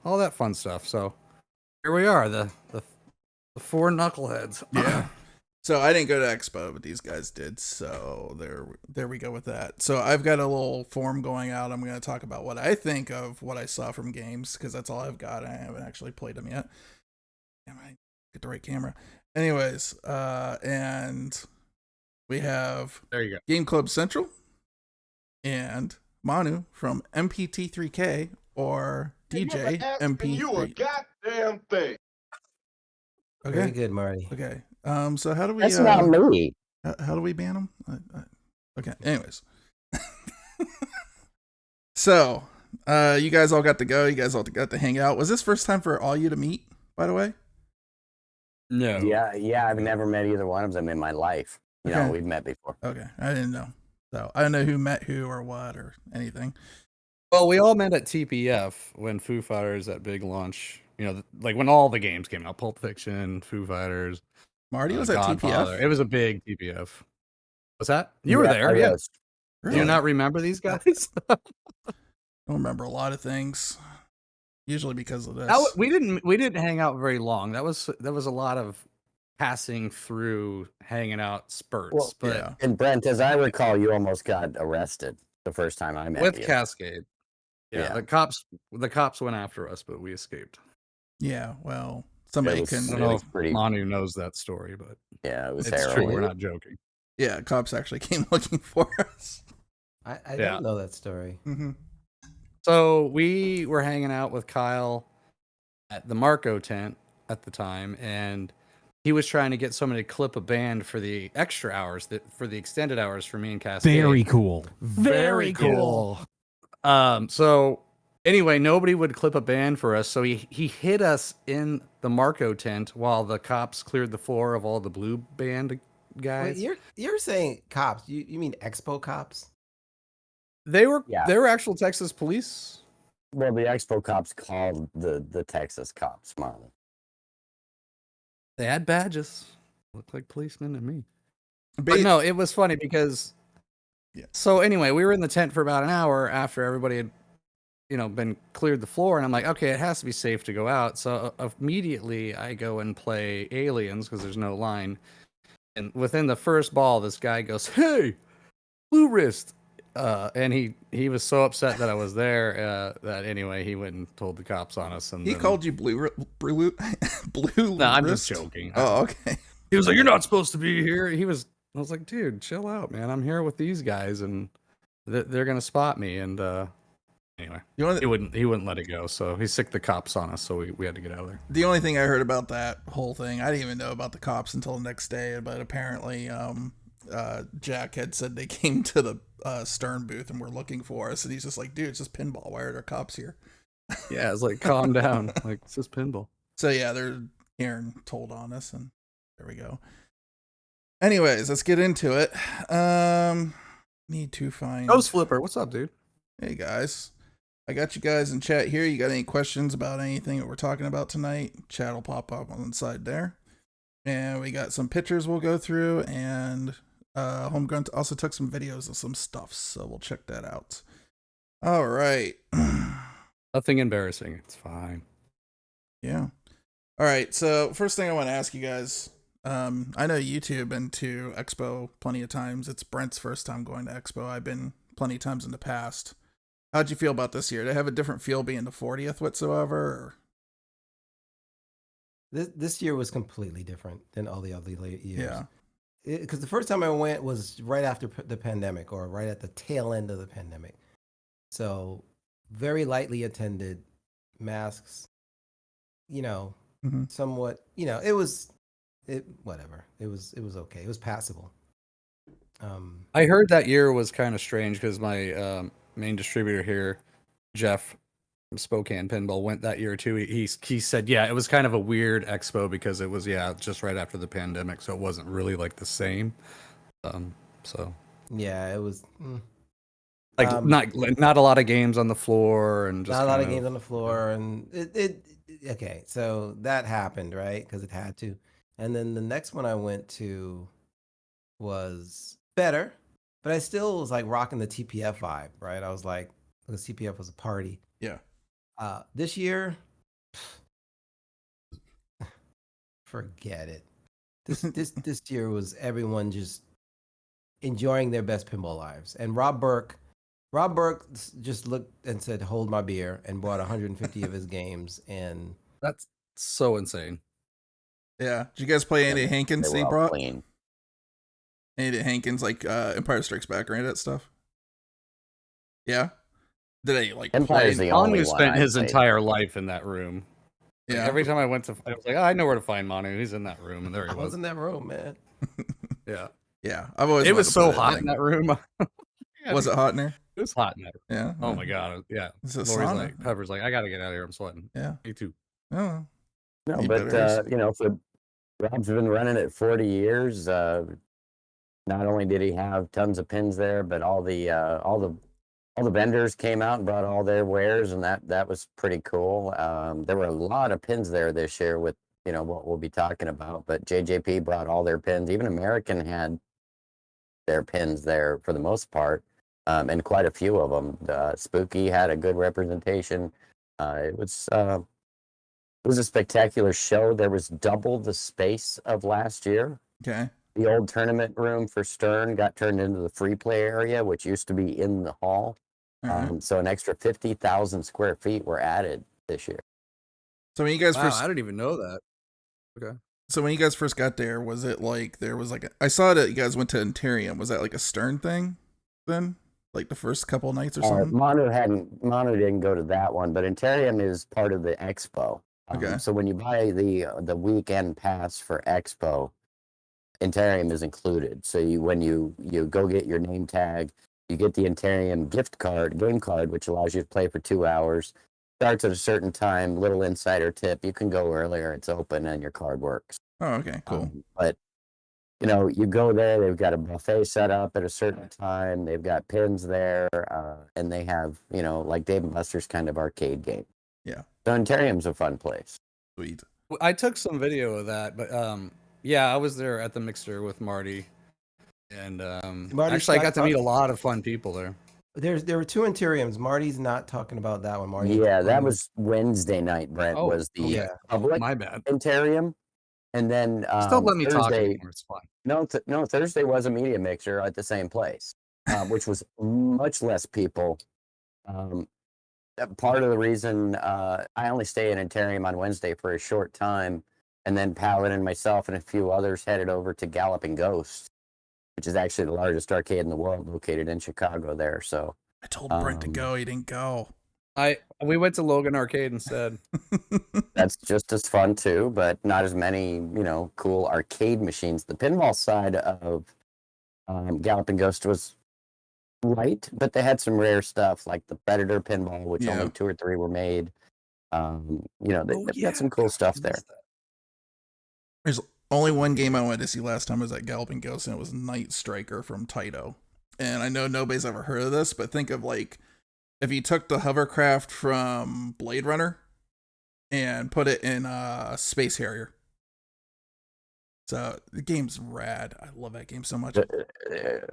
all that fun stuff. So here we are, the four knuckleheads. Yeah. So I didn't go to Expo, but these guys did. So there we go with that. So I've got a little form going out. I'm going to talk about what I think of what I saw from games because that's all I've got. I haven't actually played them yet. Damn, I get the right camera. Anyways, and we have There you go. Game Club Central and Manu from MPT3K or DJ MP3. You a goddamn thing. Okay. Very good, Marty. Okay. So how do we? That's not me. How do we ban them? Okay. Anyways. So, you guys all got to go. You guys all got to hang out. Was this first time for all you to meet, by the way? No. Yeah. I've never met either one of them in my life. You know, Okay. we've met before. Okay. I didn't know. So I don't know who met who or what or anything. Well, we all met at TPF when Foo Fighters, that big launch, you know, like when all the games came out, Pulp Fiction, Foo Fighters. Marty was at Godfather. TPF. It was a big TPF. Was that? You were Yeah, there, I yeah. was. Do you not remember these guys? I don't remember a lot of things. Usually because of this. we didn't hang out very long. That was a lot of passing through, hanging out spurts. Well, but yeah. And Brent, as I recall, you almost got arrested the first time I met with you. Cascade. Yeah, Yeah. the cops went after us, but we escaped. Yeah, well, somebody It was- I can. don't It know was if pretty- Manu knows that story, but Yeah, it was it's terrible. true. We're not joking. Yeah, cops actually came looking for us. I Yeah. don't know that story. Mm-hmm. So we were hanging out with Kyle at the Marco tent at the time, and he was trying to get somebody to clip a band for the extra hours, for the extended hours for me and Cascade. Very cool. Very cool. So anyway, nobody would clip a band for us, so he hid us in the Marco tent while the cops cleared the floor of all the blue band Wait, guys. you're saying cops? You mean Expo cops? They were Yeah. actual Texas police. Well, the Expo cops called the Texas cops, Marlon. They had badges. Looked like policemen to me. Ba- But no, it was funny because Yeah. So anyway, we were in the tent for about an hour after everybody had, been cleared the floor, and I'm like, okay, it has to be safe to go out. So immediately I go and play Aliens because there's no line. And within the first ball, this guy goes, "Hey, blue wrist," and he was so upset that I was there that anyway he went and told the cops on us. And he then- called you blue. No, I'm just wrist? joking. Oh, okay. He was like, "You're not supposed to be here." I was like, "Dude, chill out, man. I'm here with these guys, and they're gonna spot me." And anyway, You know, he wouldn't let it go. So he sicked the cops on us. So we had to get out of there. the only thing I heard about that whole thing, I didn't even know about the cops until the next day. But apparently, Jack had said they came to the Stern booth and were looking for us, and he's just like, "Dude, it's just pinball. Why are there cops here?" Yeah, it's like, calm down. Like, it's just pinball. So yeah, they're Aaron told on us, and there we go. Anyways, let's get into it. Need to find. Ghost Flipper, what's up, dude? Hey guys, I got you guys in chat here. You got any questions about anything that we're talking about tonight? Chat will pop up on the side there. And we got some pictures we'll go through, and Homegrown also took some videos of some stuff, so we'll check that out. All right. Nothing embarrassing. It's fine. Yeah. All right. So first thing I want to ask you guys, I know you two have been to Expo plenty of times. It's Brent's first time going to Expo. I've been plenty of times in the past. How'd you feel about this year? Did it have a different feel being the 40th whatsoever? Or? This year was completely different than all the other years. Yeah. Because the first time I went was right after the pandemic, or right at the tail end of the pandemic. So very lightly attended, masks, Mhm. somewhat, it was whatever. It was okay. It was passable. I heard that year was kind of strange because my main distributor here, Jeff from Spokane Pinball, went that year too. He said, yeah, it was kind of a weird expo because it was just right after the pandemic, so it wasn't really like the same. So Yeah, it was like not a lot of games on the floor and just not a lot of games on the floor, and it okay. So that happened, right? Because it had to. And then the next one I went to was better, but I still was like rocking the TPF vibe, right? I was like, the TPF was a party. Yeah. This year, Forget it. This year was everyone just enjoying their best pinball lives. And Rob Burke just looked and said, "Hold my beer," and bought 150 of his games. And That's so insane. Yeah. Did you guys play any And Hankins they that he were all brought? clean. Any Hankins like Empire Strikes Back or any of that stuff? Yeah. Did they like Empire's play? the only Manu one spent I'd his say. entire life in that room. Like, Yeah. every time I went to, I was like, oh, I know where to find Manu. He's in that room, and there he I was was. in that room, man. Yeah, Yeah. I've always it wanted was to so put it hot in that room. Yeah, Was it hot in there? It was hot in there. Yeah. Oh my god, yeah. It's a Lori's sauna. like, Pepper's like, I gotta get out of here. I'm sweating. Yeah. Me too. Oh. No, You but better- you know, for Rob's been running it 40 years. Not only did he have tons of pins there, but all the vendors came out and brought all their wares, and that was pretty cool. There were a lot of pins there this year with, you know, what we'll be talking about. But JJP brought all their pins. Even American had their pins there for the most part, and quite a few of them. Spooky had a good representation. It was a spectacular show. There was double the space of last year. Okay. The old tournament room for Stern got turned into the free play area, which used to be in the hall. All right. So an extra 50,000 square feet were added this year. So when you guys Wow, first I didn't even know that. Okay. So when you guys first got there, was it like there was like I saw that you guys went to Interium. Was that like a Stern thing then? Like the first couple nights or something? Mono didn't go to that one, but Interium is part of the Expo. Okay. So when you buy the weekend pass for Expo, Interium is included. So when you go get your name tag, you get the Interium game card, which allows you to play for 2 hours. Starts at a certain time. Little insider tip: you can go earlier. It's open and your card works. Oh, okay, cool. But you know, you go there. They've got a buffet set up at a certain time. They've got pins there, and they have, you know, like Dave and Buster's kind of arcade game. Yeah. So Interium's a fun place. Sweet. I took some video of that, but yeah, I was there at the mixer with Marty, and Marty actually, I got to Scott- meet a lot of fun people there. There were two Interiums. Marty's not talking about that one. Marty. Yeah, that was Wednesday night. Brent Oh, was the yeah. public My bad. Interium, and then Still let me talk Thursday. anymore. It's fine. No, Thursday was a media mixer at the same place, which was much less people. Part of the reason I only stay in Interium on Wednesday for a short time, and then Paladin, myself, and a few others headed over to Galloping Ghost, which is actually the largest arcade in the world, located in Chicago there. So I told Brent to go. He didn't go. We went to Logan Arcade instead. that's just as fun too, but not as many, you know, cool arcade machines. The pinball side of Galloping Ghost was light, but they had some rare stuff like the Predator pinball, which Yeah. only 2 or 3 were made. You know, Oh, they've yeah. got some cool stuff I there. missed that. There's only one game I went to see last time was at Galloping Ghost, and it was Night Striker from Taito. And I know nobody's ever heard of this, but think of like if you took the hovercraft from Blade Runner and put it in a Space Harrier. So the game's rad. I love that game so much.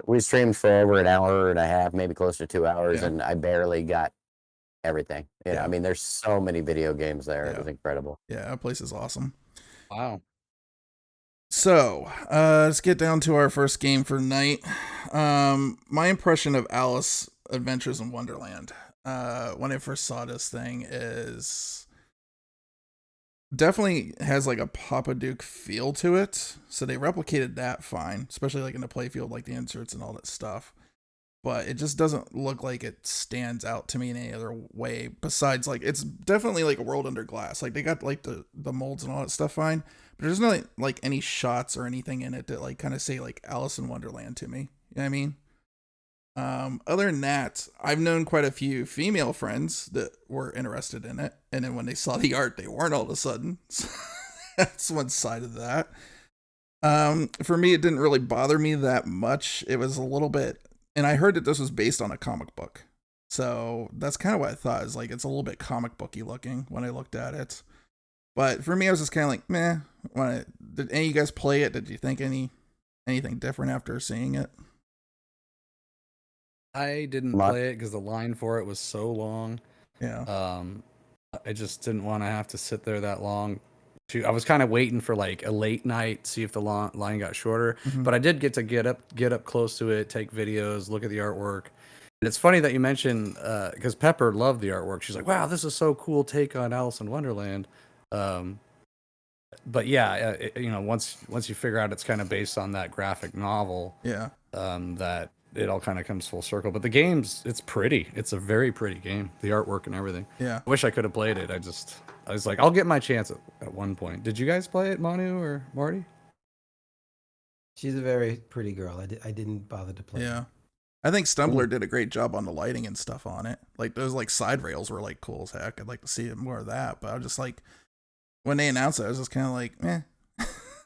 We streamed for over an hour and a half, maybe close to 2 hours, Yeah. and I barely got everything. You know, Yeah. I mean, there's so many video games there. It Yeah. was incredible. Yeah, that place is awesome. Wow. So, let's get down to our first game for the night. My impression of Alice Adventures in Wonderland, when I first saw this thing, is definitely has like a Papa Duke feel to it. So they replicated that fine, especially like in the playfield, like the inserts and all that stuff. But it just doesn't look like it stands out to me in any other way besides like it's definitely like a world under glass. Like they got like the molds and all that stuff fine, but there's not like any shots or anything in it that like kind of say like Alice in Wonderland to me. You know what I mean? Other than that, I've known quite a few female friends that were interested in it, and then when they saw the art, they weren't all of a sudden. So that's one side of that. For me, it didn't really bother me that much. It was a little bit. And I heard that this was based on a comic book. So that's kind of what I thought, is like it's a little bit comic booky looking when I looked at it. But for me, I was just kind of like, meh. Did any of you guys play it? Did you think anything different after seeing it? I didn't Lot- play it because the line for it was so long. Yeah. I just didn't want to have to sit there that long I was kind of waiting for like a late night, see if the line got shorter. Mhm. But I did get to get up close to it, take videos, look at the artwork. And it's funny that you mentioned because Pepper loved the artwork. She's like, "Wow, this is so cool take on Alice in Wonderland." But yeah, once you figure out it's kind of based on that graphic novel, Yeah. that it all kind of comes full circle. But the game's it's pretty. It's a very pretty game. The artwork and everything. Yeah. I wish I could have played it. I was like, I'll get my chance at one point. Did you guys play it, Manu or Marty? She's a very pretty girl. I didn't bother to play. Yeah. I think Stumbler did a great job on the lighting and stuff on it. Like those like side rails were like cool as heck. I'd like to see more of that. But I was just like, when they announced it, I was just kind of like, eh.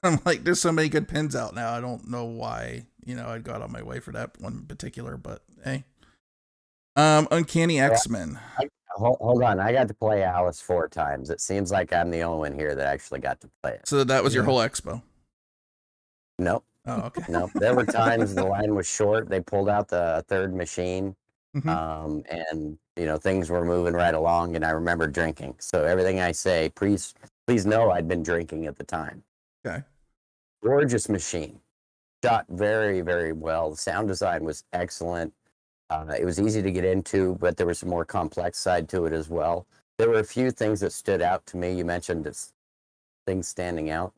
I'm like, there's so many good pins out now. I don't know why, I'd go out on my way for that one in particular, but hey. Uncanny X-Men. Hold on. I got to play Alice 4 times. It seems like I'm the only one here that actually got to play it. So that was your whole expo? Nope. Oh, okay. Nope. There were times the line was short. They pulled out the third machine. And things were moving right along, and I remember drinking. So everything I say, please know I'd been drinking at the time. Okay. Gorgeous machine, shot very, very well. The sound design was excellent. It was easy to get into, but there was some more complex side to it as well. There were a few things that stood out to me. You mentioned this things standing out.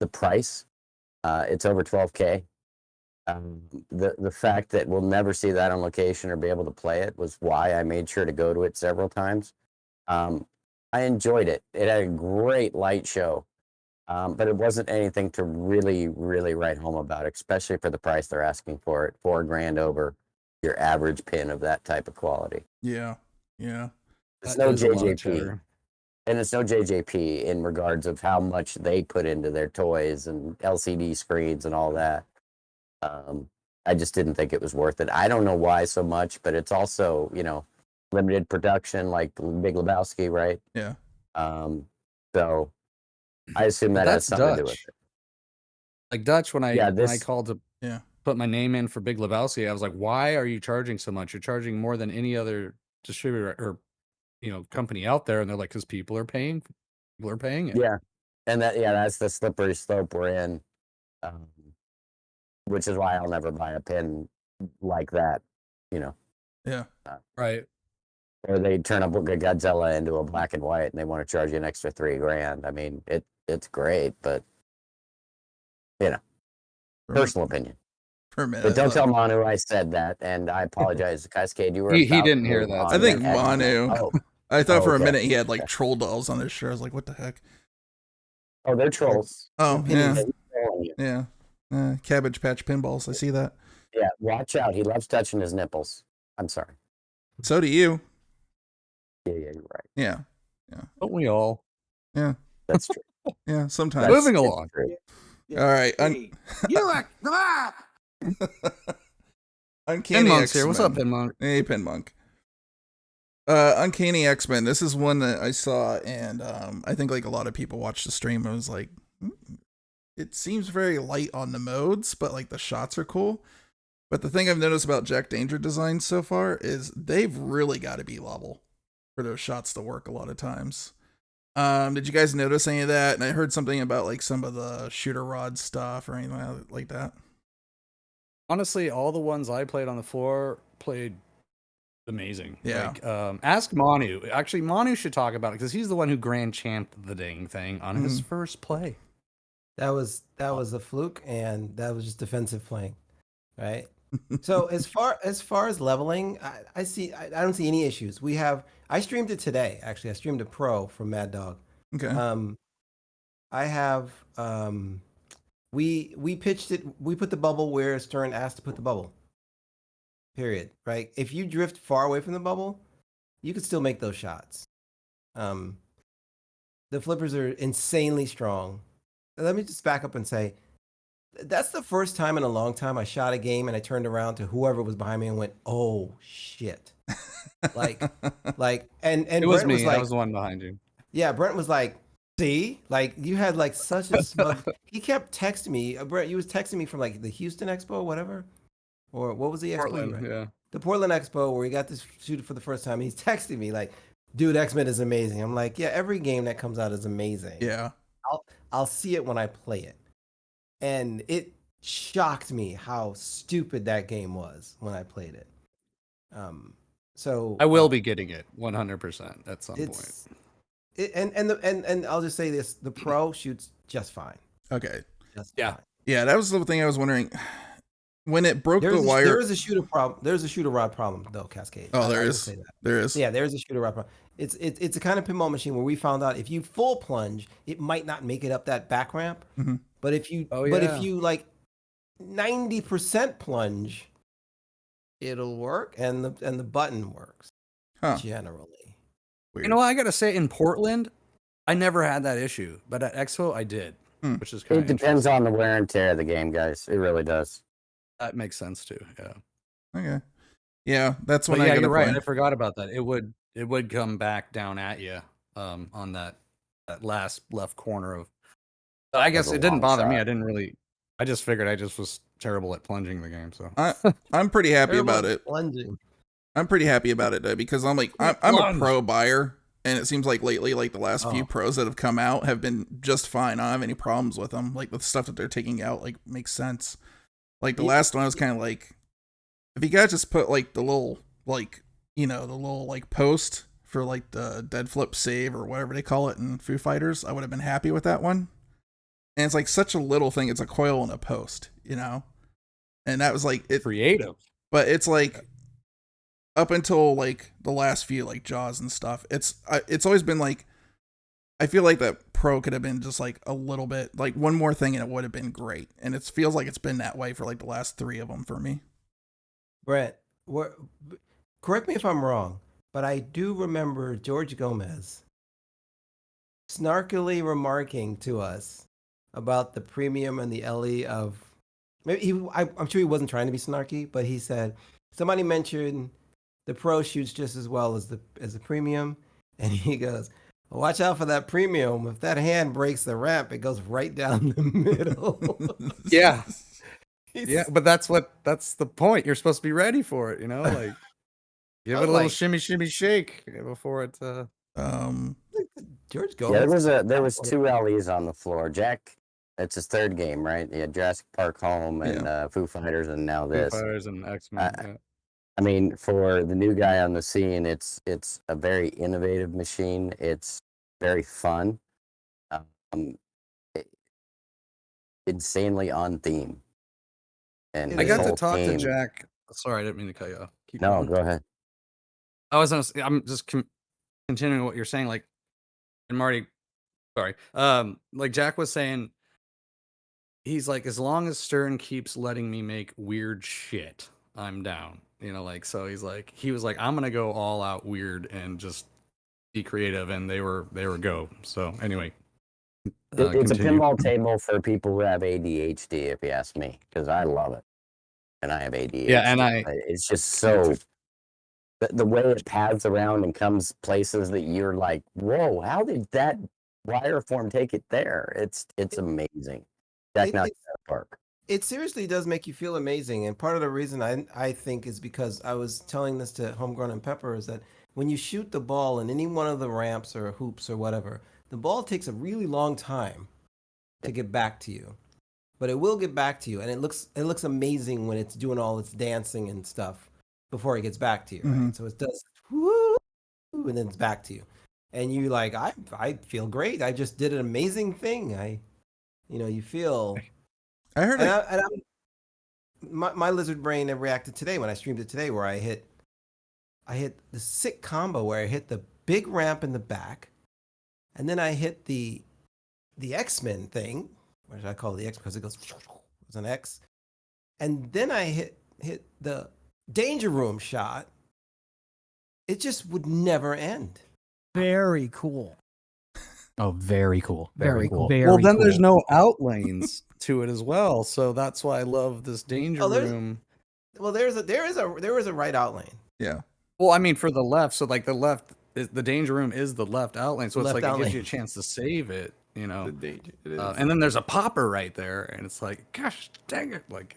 The price, it's over $12K. The fact that we'll never see that on location or be able to play it was why I made sure to go to it several times. I enjoyed it. It had a great light show, but it wasn't anything to really, really write home about, especially for the price they're asking for it. $4,000 over your average pin of that type of quality. Yeah. Yeah. It's That no is a lot of JJP. cheddar. And it's no JJP in regards of how much they put into their toys and LCD screens and all that. I just didn't think it was worth it. I don't know why so much, but it's also, limited production like Big Lebowski, right? Yeah. So I assume But that has that's something to do with Dutch. it. Like Dutch, when I Yeah, when I called to Yeah. put my name in for Big Lebowski, I was like, "Why are you charging so much? You're charging more than any other distributor or company out there." And they're like, "Because people are paying it." Yeah. And that's the slippery slope we're in. Which is why I'll never buy a pin like that, Yeah. Right. Or they turn a book of Godzilla into a black and white and they want to charge you an extra $3,000. I mean, it's great, but personal opinion. For a minute. But don't tell Manu I said that, and I apologize. Cascade, you were He about didn't to hear move that, on so I think to X-Men. Manu. Oh, I thought for a okay. minute he had like troll dolls on his shirt. I was like, what the heck? oh, they're trolls. Oh, They're yeah. pennies. Yeah. Cabbage Patch pinballs. I see that. Yeah, watch out. He loves touching his nipples. I'm sorry. So do you. Yeah, you're right. Yeah. Don't we all? Yeah. That's true. Yeah. Sometimes. That's- Moving it's along. true. All right. You like Uncanny Pinmonk's X-Men. here. What's up, Pinmonk? Hey, Pinmonk. Uncanny X-Men. This is one that I saw, and I think like a lot of people watched the stream. I was like, it seems very light on the modes, but like the shots are cool. But the thing I've noticed about Jack Danger designs so far is they've really got to be level for those shots to work a lot of times. Did you guys notice any of that? And I heard something about like some of the shooter rod stuff or anything like that. Honestly, all the ones I played on the floor played amazing. Yeah. Like, ask Manu. Actually, Manu should talk about it because he's the one who grand champed the dang thing on his first play. That was a fluke, and that was just defensive playing, right? So as far as leveling, I don't see any issues. I streamed it today. Actually, I streamed a pro from Mad Dog. Okay. I have we pitched it. We put the bubble where Stern asked to put the bubble. Period. Right. If you drift far away from the bubble, you could still make those shots. The flippers are insanely strong. Let me just back up and say, that's the first time in a long time I shot a game and I turned around to whoever was behind me and went, "Oh shit!" and It was Brent me. was like, I was the one behind you. yeah, Brent was like, "See, like you had like such a smug." He kept texting me. Brent, you was texting me from like the Houston Expo, or whatever, or what was the Expo? Portland, yeah. The Portland Expo where we got to shoot it for the first time. He's texting me like, "Dude, X-Men is amazing." I'm like, "Yeah, every game that comes out is amazing." Yeah. I'll see it when I play it. And it shocked me how stupid that game was when I played it. So I will be getting it 100% at some point. it's and I'll just say this: the Pro shoots just fine. Okay. Just Yeah. fine. Yeah, that was the thing I was wondering. When it broke There the wire. is a shooter problem. There's a shooter rod problem though, Cascade. Oh, there I will is. say that. There is. Yeah, there's a shooter rod problem. It's a kind of pinball machine where we found out if you full plunge, it might not make it up that back ramp. Mhm. But if you Oh, but yeah. if you like 90% plunge, it'll work, and the button works Huh. generally. Weird. You know what? I got to say, in Portland, I never had that issue. But at Expo, I did, Hmm. which is kind It of depends on the wear and tear of the game, guys. It really does. That makes sense, too. Yeah. Okay. Yeah, that's when But I yeah, got you're right. play. I forgot about that. It would come back down at you on that last left corner of. But I guess a it didn't long bother me. shot. I didn't really. I just figured I just was terrible at plunging the game. So I'm pretty happy about Terrible it. plunging. I'm pretty happy about it though, because I'm like I'm a Plunge. pro buyer, and it seems like lately, like the last few Oh. pros that have come out have been just fine. I don't have any problems with them. Like the stuff that they're taking out, like makes sense. Like the Yeah. last one, I was kind of like, if you guys just put like the little like the little like post for like the dead flip save or whatever they call it in Foo Fighters, I would have been happy with that one. And it's like such a little thing. It's a coil and a post, and that was like it. creative. But it's like up until like the last few like Jaws and stuff, it's always been like I feel like that Pro could have been just like a little bit like one more thing and it would have been great. And it feels like it's been that way for like the last 3 of them for me. Brent, correct me if I'm wrong, but I do remember George Gomez snarkily remarking to us about the premium and the LE of. Maybe I'm sure he wasn't trying to be snarky, but he said somebody mentioned the Pro shoots just as well as the premium, and he goes, "Watch out for that premium. If that hand breaks the ramp, it goes right down the middle." Yeah. He's- Yeah, but that's the point. You're supposed to be ready for it, like give I it a was little like- shimmy, shimmy, shake before it. George Yeah, Gomez. there was 2 LEs on the floor. Jack, it's his 3rd game, right? Yeah, Jurassic Park Home and Foo Fighters, and now Foo this. Fighters and X-Men. I mean, for the new guy on the scene, it's a very innovative machine. It's very fun, it- insanely on theme. And I this got to whole talk to team- Jack. Sorry, I didn't mean to cut you off. Keep No, going. go ahead. I'm just continuing what you're saying, like, and Marty. Sorry. Like Jack was saying, he's like, as long as Stern keeps letting me make weird shit, I'm down. So he was like, I'm gonna go all out weird and just be creative, and they were go. So anyway, It's a continue. pinball table for people who have ADHD, if you ask me, because I love it, and I have ADHD. Yeah, and it's just so the way it pads around and comes places that you're like, whoa, how did that wire form take it there? It's amazing. Jack knocked it out of the park. It seriously does make you feel amazing, and part of the reason I think is because I was telling this to Homegrown and Pepper is that when you shoot the ball in any one of the ramps or hoops or whatever, the ball takes a really long time to get back to you, but it will get back to you, and it looks amazing when it's doing all its dancing and stuff before it gets back to you, right? Mhm. So it does woo, and then it's back to you, and you like I feel great. I just did an amazing thing. You feel. I heard My lizard brain reacted today when I streamed it today, where I hit the sick combo where I hit the big ramp in the back, and then I hit the X-Men thing, which I call the X because it goes it's an X, and then I hit the danger room shot. It just would never end. Very cool. Oh, very cool. Very cool. Very Well, then cool. there's no out lanes to it as well, so that's why I love this danger Oh, there's- room. Well, there is a right out lane. yeah. Well, I mean, for the left, so like the left, the danger room is the left out lane, so it's Left like it out gives lane. you a chance to save it, danger. It is. And then there's a popper right there, and it's like, gosh, dang it, like,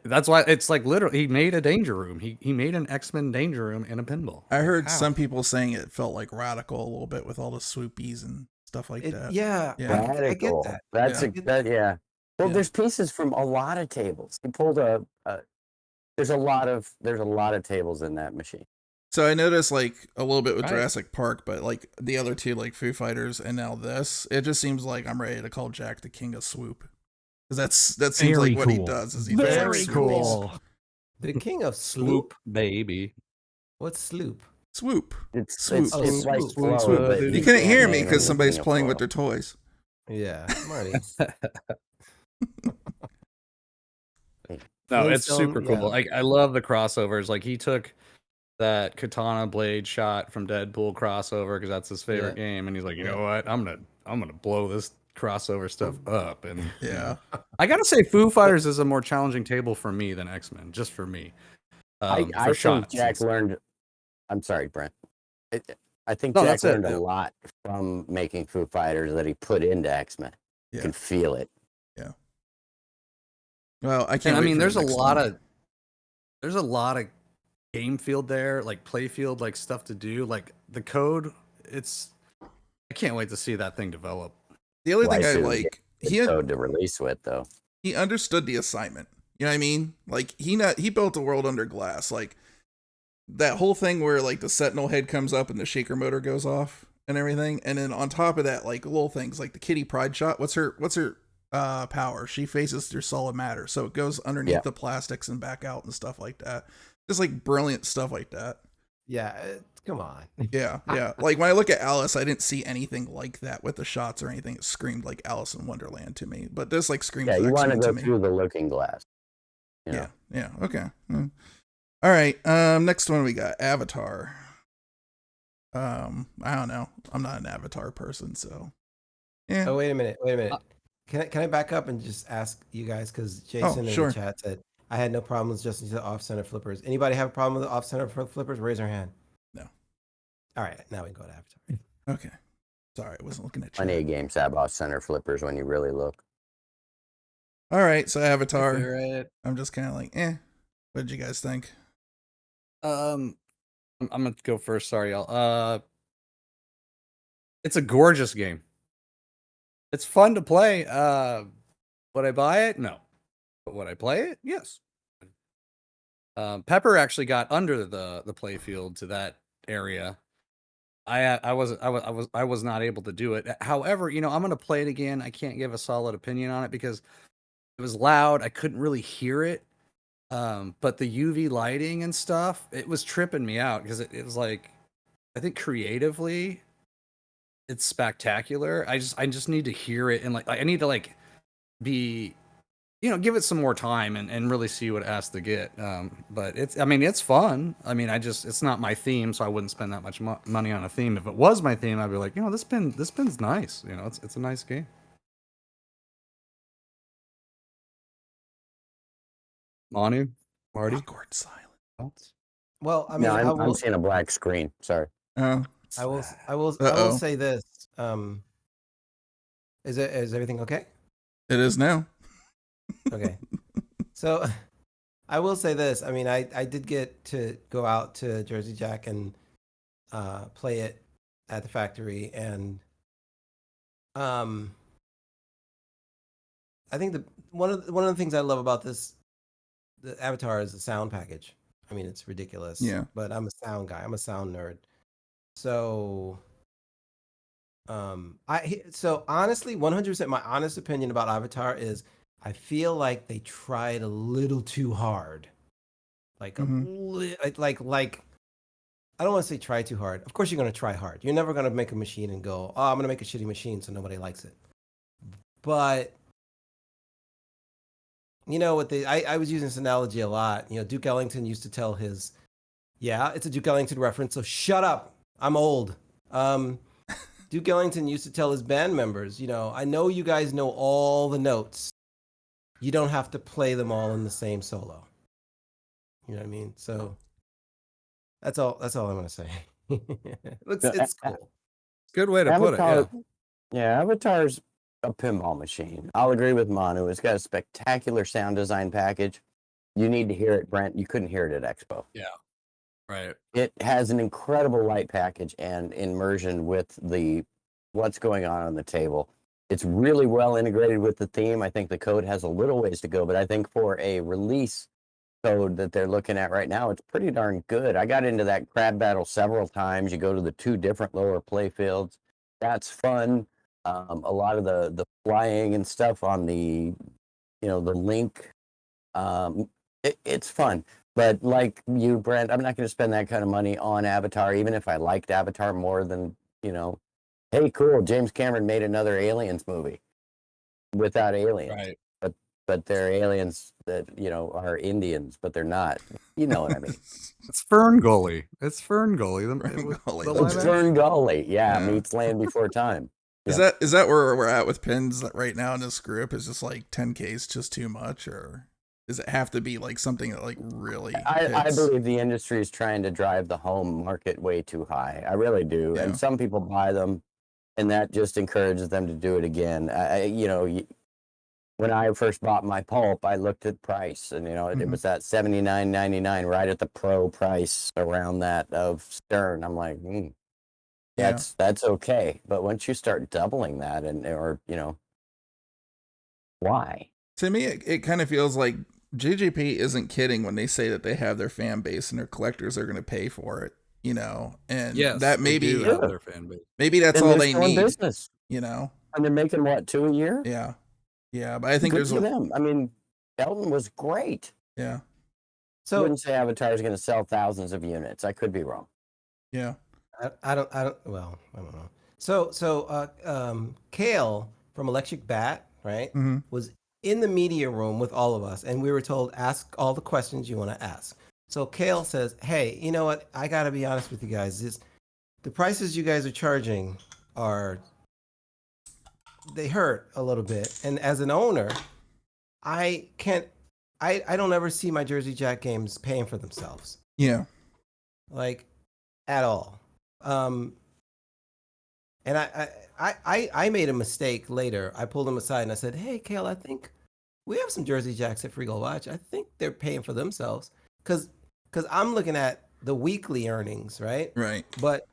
that's why it's like literally he made a danger room. He made an X-Men danger room in a pinball. I heard How? some people saying it felt like radical a little bit with all the swoopies and stuff like that. Yeah, Yeah. I get Radical. that. That's Yeah. a that yeah. Well, Yeah. there's pieces from a lot of tables. He pulled there's a lot of tables in that machine. So I noticed like a little bit with Right. Jurassic Park, but like the other two, like Foo Fighters and now this, it just seems like I'm ready to call Jack the king of swoop. Because that seems Very like what he cool. does is he Very just, like, swoops. cool. The king of Swoop, baby. What's sloop? Swoop. It's Swoop. it's, Oh, it's like swoop. flow, Swoop. but You you couldn't hear can't me name because him the somebody's king of playing flow. with their toys. Yeah, Marty. No, it's Flintstone, super cool. yeah. Like I love the crossovers. Like he took that katana blade shot from Deadpool crossover because that's his favorite game, and he's like, you know what, I'm gonna blow this crossover stuff up. And Yeah. I gotta say, Foo Fighters is a more challenging table for me than X-Men, just for me. I For think shots. Jack learned. I'm sorry, Brent. I think No, Jack that's it, learned yeah. a lot from making Foo Fighters that he put into X-Men. You Yeah. can feel it. Well, I can't. And I wait mean, for there's the a next lot one. of game field there, like play field, like stuff to do. Like the code, I can't wait to see that thing develop. The only thing Why I should like, get the code to release with though. he understood the assignment. You know what I mean? Like he built a world under glass. Like that whole thing where like the Sentinel head comes up and the shaker motor goes off and everything, and then on top of that, like little things like the Kitty Pride shot. What's her power? She phases through solid matter, so it goes underneath the plastics and back out and stuff like that. Just like brilliant stuff like that. Yeah, come on. Yeah. Like when I look at Alice, I didn't see anything like that with the shots or anything. It screamed like Alice in Wonderland to me, but this like screams Yeah, you want to X-Men go to me. through the looking glass. You know? Yeah. Okay. All right. Next one we got Avatar. I don't know. I'm not an Avatar person, so yeah. Oh, wait a minute. Can I back up and just ask you guys, because Jason in sure. the chat said I had no problem with just the off-center flippers. Anybody have a problem with the off-center flippers? Raise their hand. No. All right, now we can go to Avatar. Okay. Sorry, I wasn't looking at you. Plenty of games have off center flippers when you really look. All right, so Avatar. Right. I'm just kind of like, what did you guys think? I'm gonna go first. Sorry, y'all. It's a gorgeous game. It's fun to play. Would I buy it? No. But would I play it? Yes. Pepper actually got under the play field to that area. I was not able to do it. However, I'm gonna play it again. I can't give a solid opinion on it because it was loud. I couldn't really hear it. But the UV lighting and stuff, it was tripping me out because it was like, I think creatively, it's spectacular. I just need to hear it and like I need to like be, give it some more time and really see what it has to get. But it's fun. I mean, it's not my theme, so I wouldn't spend that much money on a theme. If it was my theme, I'd be like, this pin's nice. It's a nice game. Marty? Awkward silence. Well, I mean, No, I will, I'm seeing a black screen. Sorry. Oh, I will Uh-oh. say this. Is everything okay? it is now. Okay. So I will say this. I mean, I did get to go out to Jersey Jack and play it at the factory, and I think one of the things I love about the Avatar is the sound package. I mean, it's ridiculous. Yeah. But I'm a sound guy. I'm a sound nerd. So so honestly, 100% my honest opinion about Avatar is I feel like they tried a little too hard. Like like I don't want to say try too hard. Of course you're going to try hard. You're never going to make a machine and go, "Oh, I'm going to make a shitty machine so nobody likes it." But I was using this analogy a lot. Duke Ellington used to tell his, it's a Duke Ellington reference, so shut up. I'm old. Duke Ellington used to tell his band members, I know you guys know all the notes. You don't have to play them all in the same solo. You know what I mean? So that's all I'm going to say. It's cool. Good way to put it. Avatar, Yeah. Avatar's a pinball machine. I'll agree with Manu. It's got a spectacular sound design package. You need to hear it, Brent. You couldn't hear it at Expo. Yeah. Right. It has an incredible light package and immersion with the what's going on the table. It's really well integrated with the theme. I think the code has a little ways to go, but I think for a release code that they're looking at right now, it's pretty darn good. I got into that crab battle several times. You go to the 2 different lower play fields. That's fun. A lot of the flying and stuff on the, the link. It's fun. But like you, Brent, I'm not going to spend that kind of money on Avatar, even if I liked Avatar more than, hey, cool, James Cameron made another Aliens movie without aliens. Right. But they're aliens that, are Indians, but they're not. You know what I mean? It's Fern Gully. It's Fern Gully. Fern Gully, The that's live it. Fern Gully. Yeah, Yeah. meets Land Before Time. Is that where we're at with pins right now in this group? Is just like 10K is just too much, or does it have to be like something that like really I hits? believe the industry is trying to drive the home market way too high. I really do. Yeah. And some people buy them, and that just encourages them to do it again. When I first bought my pulp, I looked at price, and it was that $79.99, right at the pro price around that of Stern. I'm like, that's okay. But once you start doubling that, why? To me, it kind of feels like JJP isn't kidding when they say that they have their fan base and their collectors are going to pay for it, and Yes, that they maybe do have their fan base. maybe that's And all they're they still in need, business. And they're making what, 2 a year? Yeah, but I think Good there's for them. I mean, Elton was great. Yeah. I So wouldn't say Avatar is going to sell thousands of units. I could be wrong. Yeah. I don't well, I don't know. So Kale from Electric Bat, right, was in the media room with all of us, and we were told ask all the questions you want to ask. So Kale says, "Hey, you know what? I got to be honest with you guys. The prices you guys are charging they hurt a little bit. And as an owner, I don't ever see my Jersey Jack games paying for themselves. Yeah. Like at all. And I made a mistake later. I pulled him aside and I said, "Hey, Kale, I think we have some Jersey Jacks at Free Gold Watch. I think they're paying for themselves." Because I'm looking at the weekly earnings, right? Right. But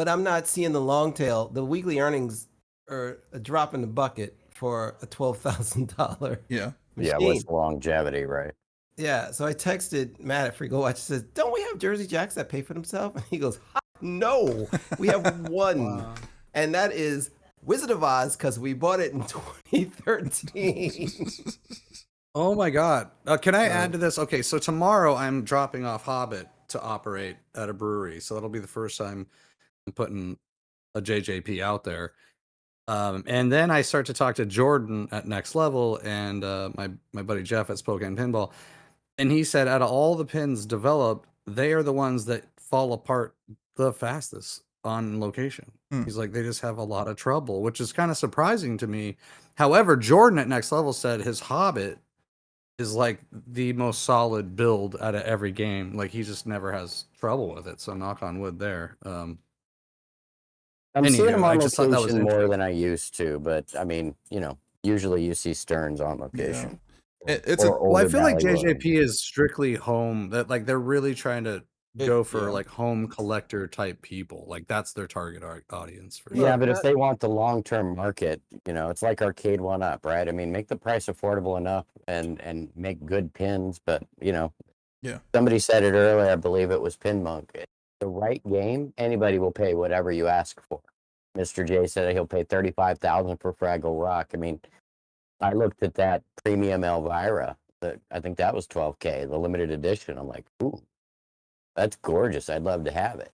I'm not seeing the long tail. The weekly earnings are a drop in the bucket for a $12,000 Yeah. machine. Yeah, what's longevity, right? Yeah, so I texted Matt at Free Go Watch. Says, "Don't we have Jersey Jacks that pay for themselves?" And he goes, "No, we have one, Wow. and that is Wizard of Oz because we bought it in 2013." Oh my God. Can I add to this? Okay, so tomorrow I'm dropping off Hobbit to operate at a brewery. So that'll be the first time I'm putting a JJP out there. And then I start to talk to Jordan at Next Level and my buddy Jeff at Spokane Pinball. And he said out of all the pins developed, they are the ones that fall apart the fastest on location. He's like, they just have a lot of trouble, which is kind of surprising to me. However, Jordan at Next Level said his Hobbit is like the most solid build out of every game. Like he just never has trouble with it. So knock on wood there. I'm seeing them I on just thought that was location more interesting. than I used to, but I mean, usually you see Stearns on location. It's Or Well, I older feel like Valley Road. JJP is strictly home. That like they're really trying to go for like home collector type people. Like that's their target audience for Yeah, sure. but if they want the long-term market, it's like Arcade One Up, right? I mean, make the price affordable enough and make good pins. But Yeah. somebody said it earlier. I believe it was Pin Monk. The right game, anybody will pay whatever you ask for. Mr. J said he'll pay $35,000 for Fraggle Rock. I mean, I looked at that premium Elvira. I think that was $12K, the limited edition. I'm like, ooh, that's gorgeous. I'd love to have it.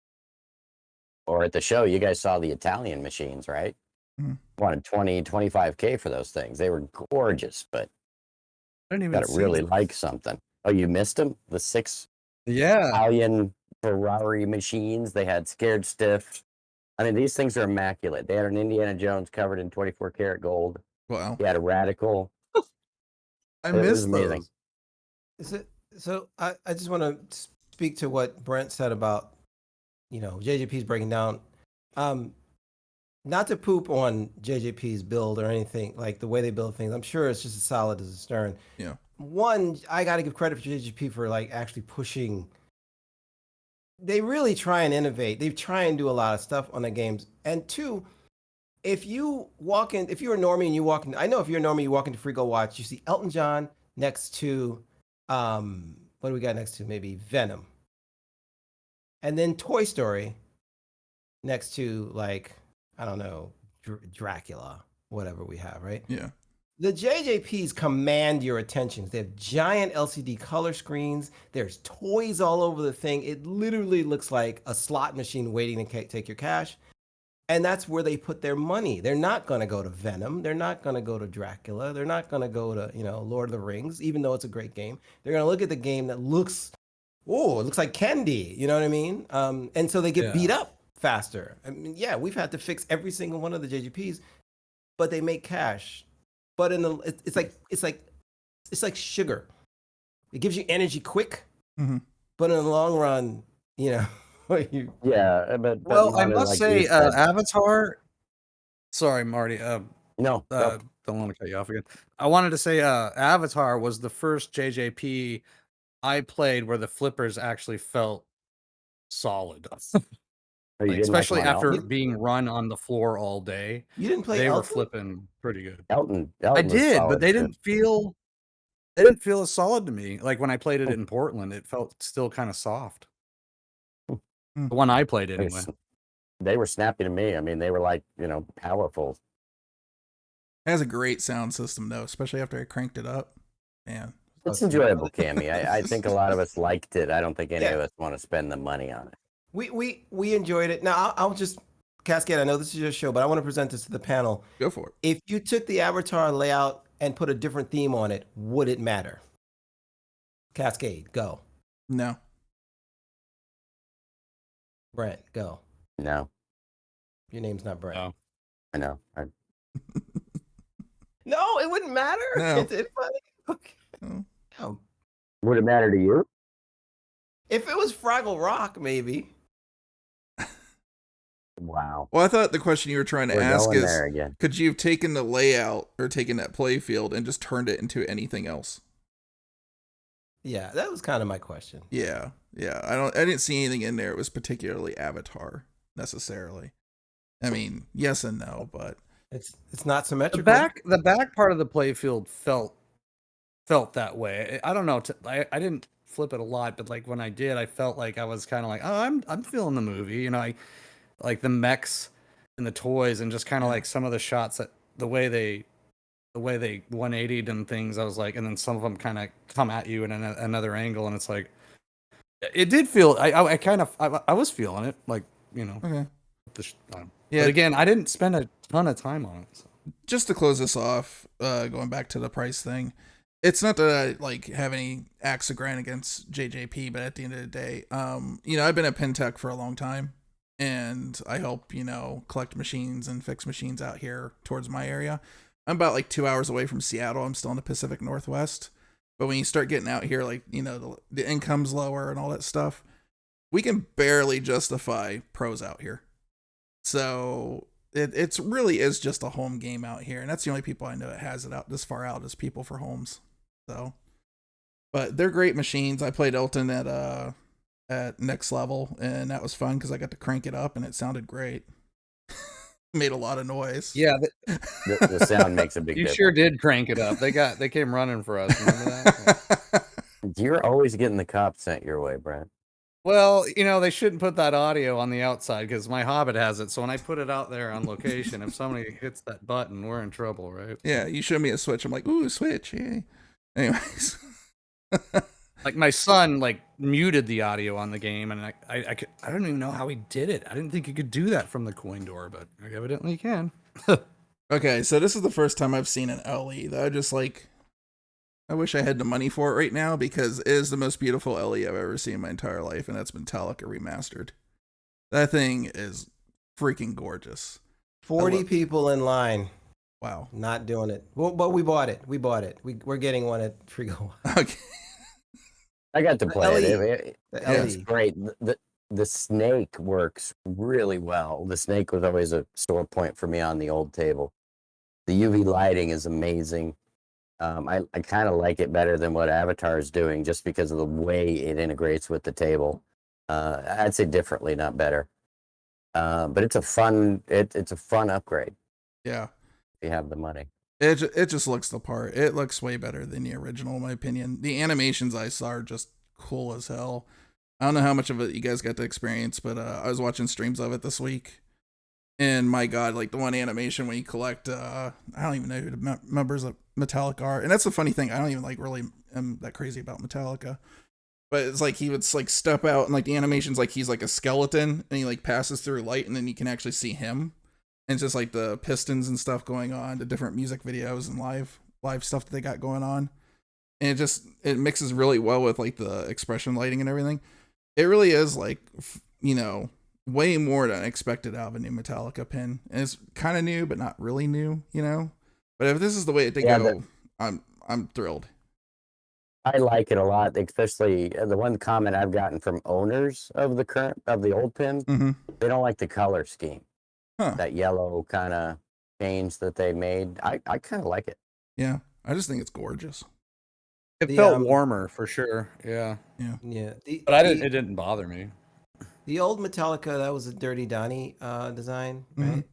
Or at the show, you guys saw the Italian machines, right? Wanted 20, 25K for those things. They were gorgeous, but I didn't even got to see really them. like something. Oh, you missed them? The 6 Yeah. Italian Ferrari machines. They had Scared Stiff. I mean, these things are immaculate. They had an Indiana Jones covered in 24 karat gold. Wow. He had a Radical. I It was missed amazing. those. So I just want to speak to what Brent said about, JJP's breaking down. Not to poop on JJP's build or anything, like the way they build things. I'm sure it's just as solid as a Stern. Yeah. One, I got to give credit for JJP for like actually pushing they really try and innovate. They try and do a lot of stuff on the games. And two, if you're a normie and you walk in, I know if you're a normie, you walk into Free Go Watch, you see Elton John next to, what do we got next to? Maybe Venom. And then Toy Story next to, like, I don't know, Dracula, whatever we have, right? Yeah. The JJPs command your attention. They have giant LCD color screens. There's toys all over the thing. It literally looks like a slot machine waiting to take your cash. And that's where they put their money. They're not going to go to Venom. They're not going to go to Dracula. They're not going to go to, Lord of the Rings, even though it's a great game. They're going to look at the game that looks, it looks like candy. You know what I mean? And so they get beat up faster. I mean, yeah, we've had to fix every single one of the JGPs, but they make cash. But it's like sugar. It gives you energy quick, but in the long run, but well, I must say, Avatar. Sorry, Marty. No, don't want to cut you off again. I wanted to say, Avatar was the first JJP I played where the flippers actually felt solid. Especially after being run on the floor all day. You didn't play They Elton? were flipping pretty good. Elton I did, but they didn't feel as solid to me. Like when I played it in Portland, it felt still kind of soft. The one I played anyway. They were snappy to me. I mean, they were like, powerful. It has a great sound system though, especially after I cranked it up. Man. It's enjoyable, Cammy. I think a lot of us liked it. I don't think any of us want to spend the money on it. We enjoyed it. Now I'll just Cascade. I know this is your show, but I want to present this to the panel. Go for it. If you took the Avatar layout and put a different theme on it, would it matter? Cascade, go. No. Brent, go. No. Your name's not Brent. No. I know. No, it wouldn't matter. No. It's funny. Okay. No. Would it matter to you? If it was Fraggle Rock, maybe. Wow. Well, I thought the question you were trying to We're ask going is, there again. could you have taken the layout or taken that play field and just turned it into anything else? Yeah, that was kind of my question. Yeah. I didn't see anything in there. It was particularly Avatar necessarily. I mean, yes and no, but it's not symmetrical. The back part of the playfield felt that way. I don't know. I didn't flip it a lot, but like when I did, I felt like I was kind of like, oh, I'm feeling the movie. I like the mechs and the toys and just kind of like some of the shots that the way they 180'd and things. I was like, and then some of them kind of come at you in another angle, and it's like, it did feel. I was feeling it, like okay. Yeah. But again, I didn't spend a ton of time on it. So. Just to close this off, going back to the price thing, it's not that I like have any axe to grind against JJP, but at the end of the day, I've been at Pintech for a long time, and I help collect machines and fix machines out here towards my area. I'm about like 2 hours away from Seattle. I'm still in the Pacific Northwest, but when you start getting out here, like the income's lower and all that stuff, we can barely justify pros out here. So it's really is just a home game out here, and that's the only people I know that has it out this far out is people for homes. So, but they're great machines. I played Elton at Next Level, and that was fun because I got to crank it up and it sounded great. Made a lot of noise. Yeah, the sound makes a big difference. You sure did crank it up. They came running for us. Remember that? You're always getting the cops sent your way, Brent. Well, they shouldn't put that audio on the outside because my Hobbit has it. So when I put it out there on location, if somebody hits that button, we're in trouble, right? Yeah, you show me a Switch. I'm like, ooh, Switch. Yay. Anyways. Like my son muted the audio on the game, and I don't even know how he did it. I didn't think you could do that from the coin door, but evidently you can. Okay, so this is the first time I've seen an LE that I just I wish I had the money for it right now because it is the most beautiful LE I've ever seen in my entire life, and that's Metallica Remastered. That thing is freaking gorgeous. 40 people in line. Wow. Not doing it. Well, but we bought it. We're getting one at Frigo. Okay. I got to play it. It's LE. great. The snake works really well. The snake was always a sore point for me on the old table. The UV lighting is amazing. I kind of like it better than what Avatar is doing just because of the way it integrates with the table. I'd say differently, not better. But it's a fun it's a fun upgrade Yeah. if you have the money. It just looks the part. It looks way better than the original, in my opinion. The animations I saw are just cool as hell. I don't know how much of it you guys got to experience, but I was watching streams of it this week. And my God, like the one animation when you collect, I don't even know who the members of Metallica are. And that's the funny thing. I don't even like really am that crazy about Metallica. But it's like he would like step out and like the animation's like he's like a skeleton and he like passes through light and then you can actually see him. And it's just like the pistons and stuff going on, the different music videos and live stuff that they got going on. And it mixes really well with like the expression lighting and everything. It really is like, way more than I expected out of a new Metallica pin. And it's kind of new, but not really new, But if this is the way it did go, I'm thrilled. I like it a lot, especially the one comment I've gotten from owners of the old pin. Mm-hmm. They don't like the color scheme. Huh. That yellow kind of change that they made. I kind of like it. Yeah, I just think it's gorgeous. It felt warmer for sure. Yeah. Yeah. But it didn't bother me. The old Metallica, that was a Dirty Donnie design, right?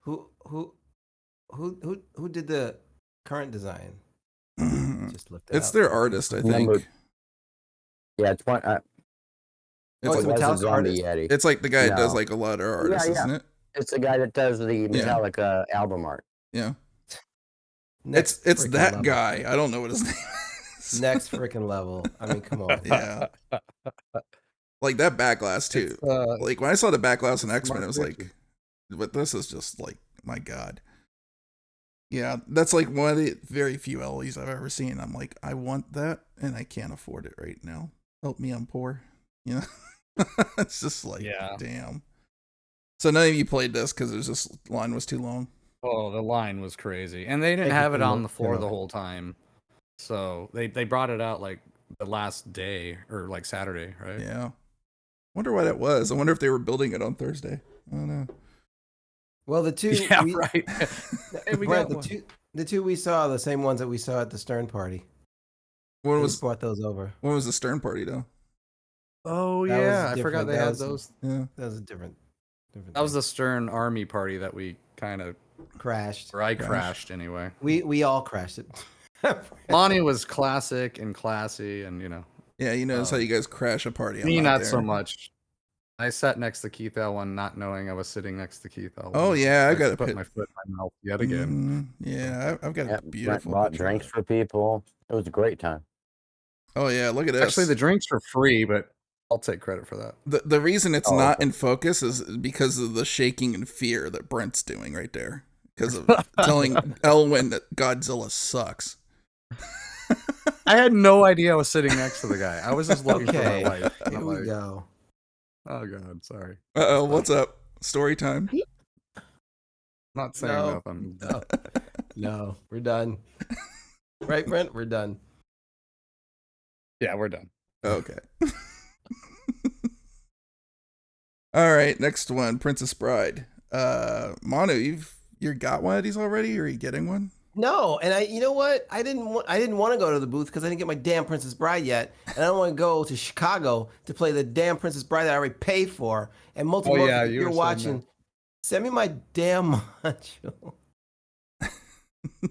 Mm-hmm. Who did the current design? Just looked It's their artist, I think. Yeah, it's one. It's a Metallica artist. It's like the guy that does like a lot of artists, isn't it? It's the guy that does the Metallica album art. Yeah. Next it's that level. guy. I don't know what his name is. Next freaking level. I mean, come on. Yeah. Like that back glass too. Like when I saw the back glass in X-Men, it was like, but this is just like, my God. Yeah, that's like one of the very few LEs I've ever seen. I'm like, I want that, and I can't afford it right now. Help me, I'm poor. It's just like, damn. So none of you played this because this line was too long. Oh, the line was crazy, and they didn't have it on the floor the whole time. So they brought it out like the last day or like Saturday, right? Yeah. Wonder why that was. I wonder if they were building it on Thursday. I don't know. Well, the two, right. Brent, the two we saw, the same ones that we saw at the Stern party. When brought those over? When was the Stern party though? Oh yeah, I forgot they had those. Yeah, that was a different. That was the Stern Army party that we kind of crashed. Or I crashed anyway. We all crashed it. Lonnie was classic and classy, and Yeah, that's how you guys crash a party. Me, not so much. I sat next to Keith Elwin, not knowing I was sitting next to Keith Elwin. Oh yeah, I got to put my foot in my mouth yet again. Yeah, I've got a beautiful. Bought drinks for people. It was a great time. Oh yeah, look at this. Actually, the drinks were free, but I'll take credit for that. The reason it's not in focus is because of the shaking and fear that Brent's doing right there, because of telling Elwin that Godzilla sucks. I had no idea I was sitting next to the guy. I was just looking for my wife. Here we go. Oh god, sorry. Uh-oh, what's up? Story time? Not saying nothing. No, we're done. Right, Brent? We're done. Yeah, we're done. Okay. All right, next one, Princess Bride. Manu, you got one of these already, or are you getting one? No, and you know what? I didn't want to go to the booth because I didn't get my damn Princess Bride yet, and I don't want to go to Chicago to play the damn Princess Bride that I already paid for. And multiple, you're watching. Send me my damn module.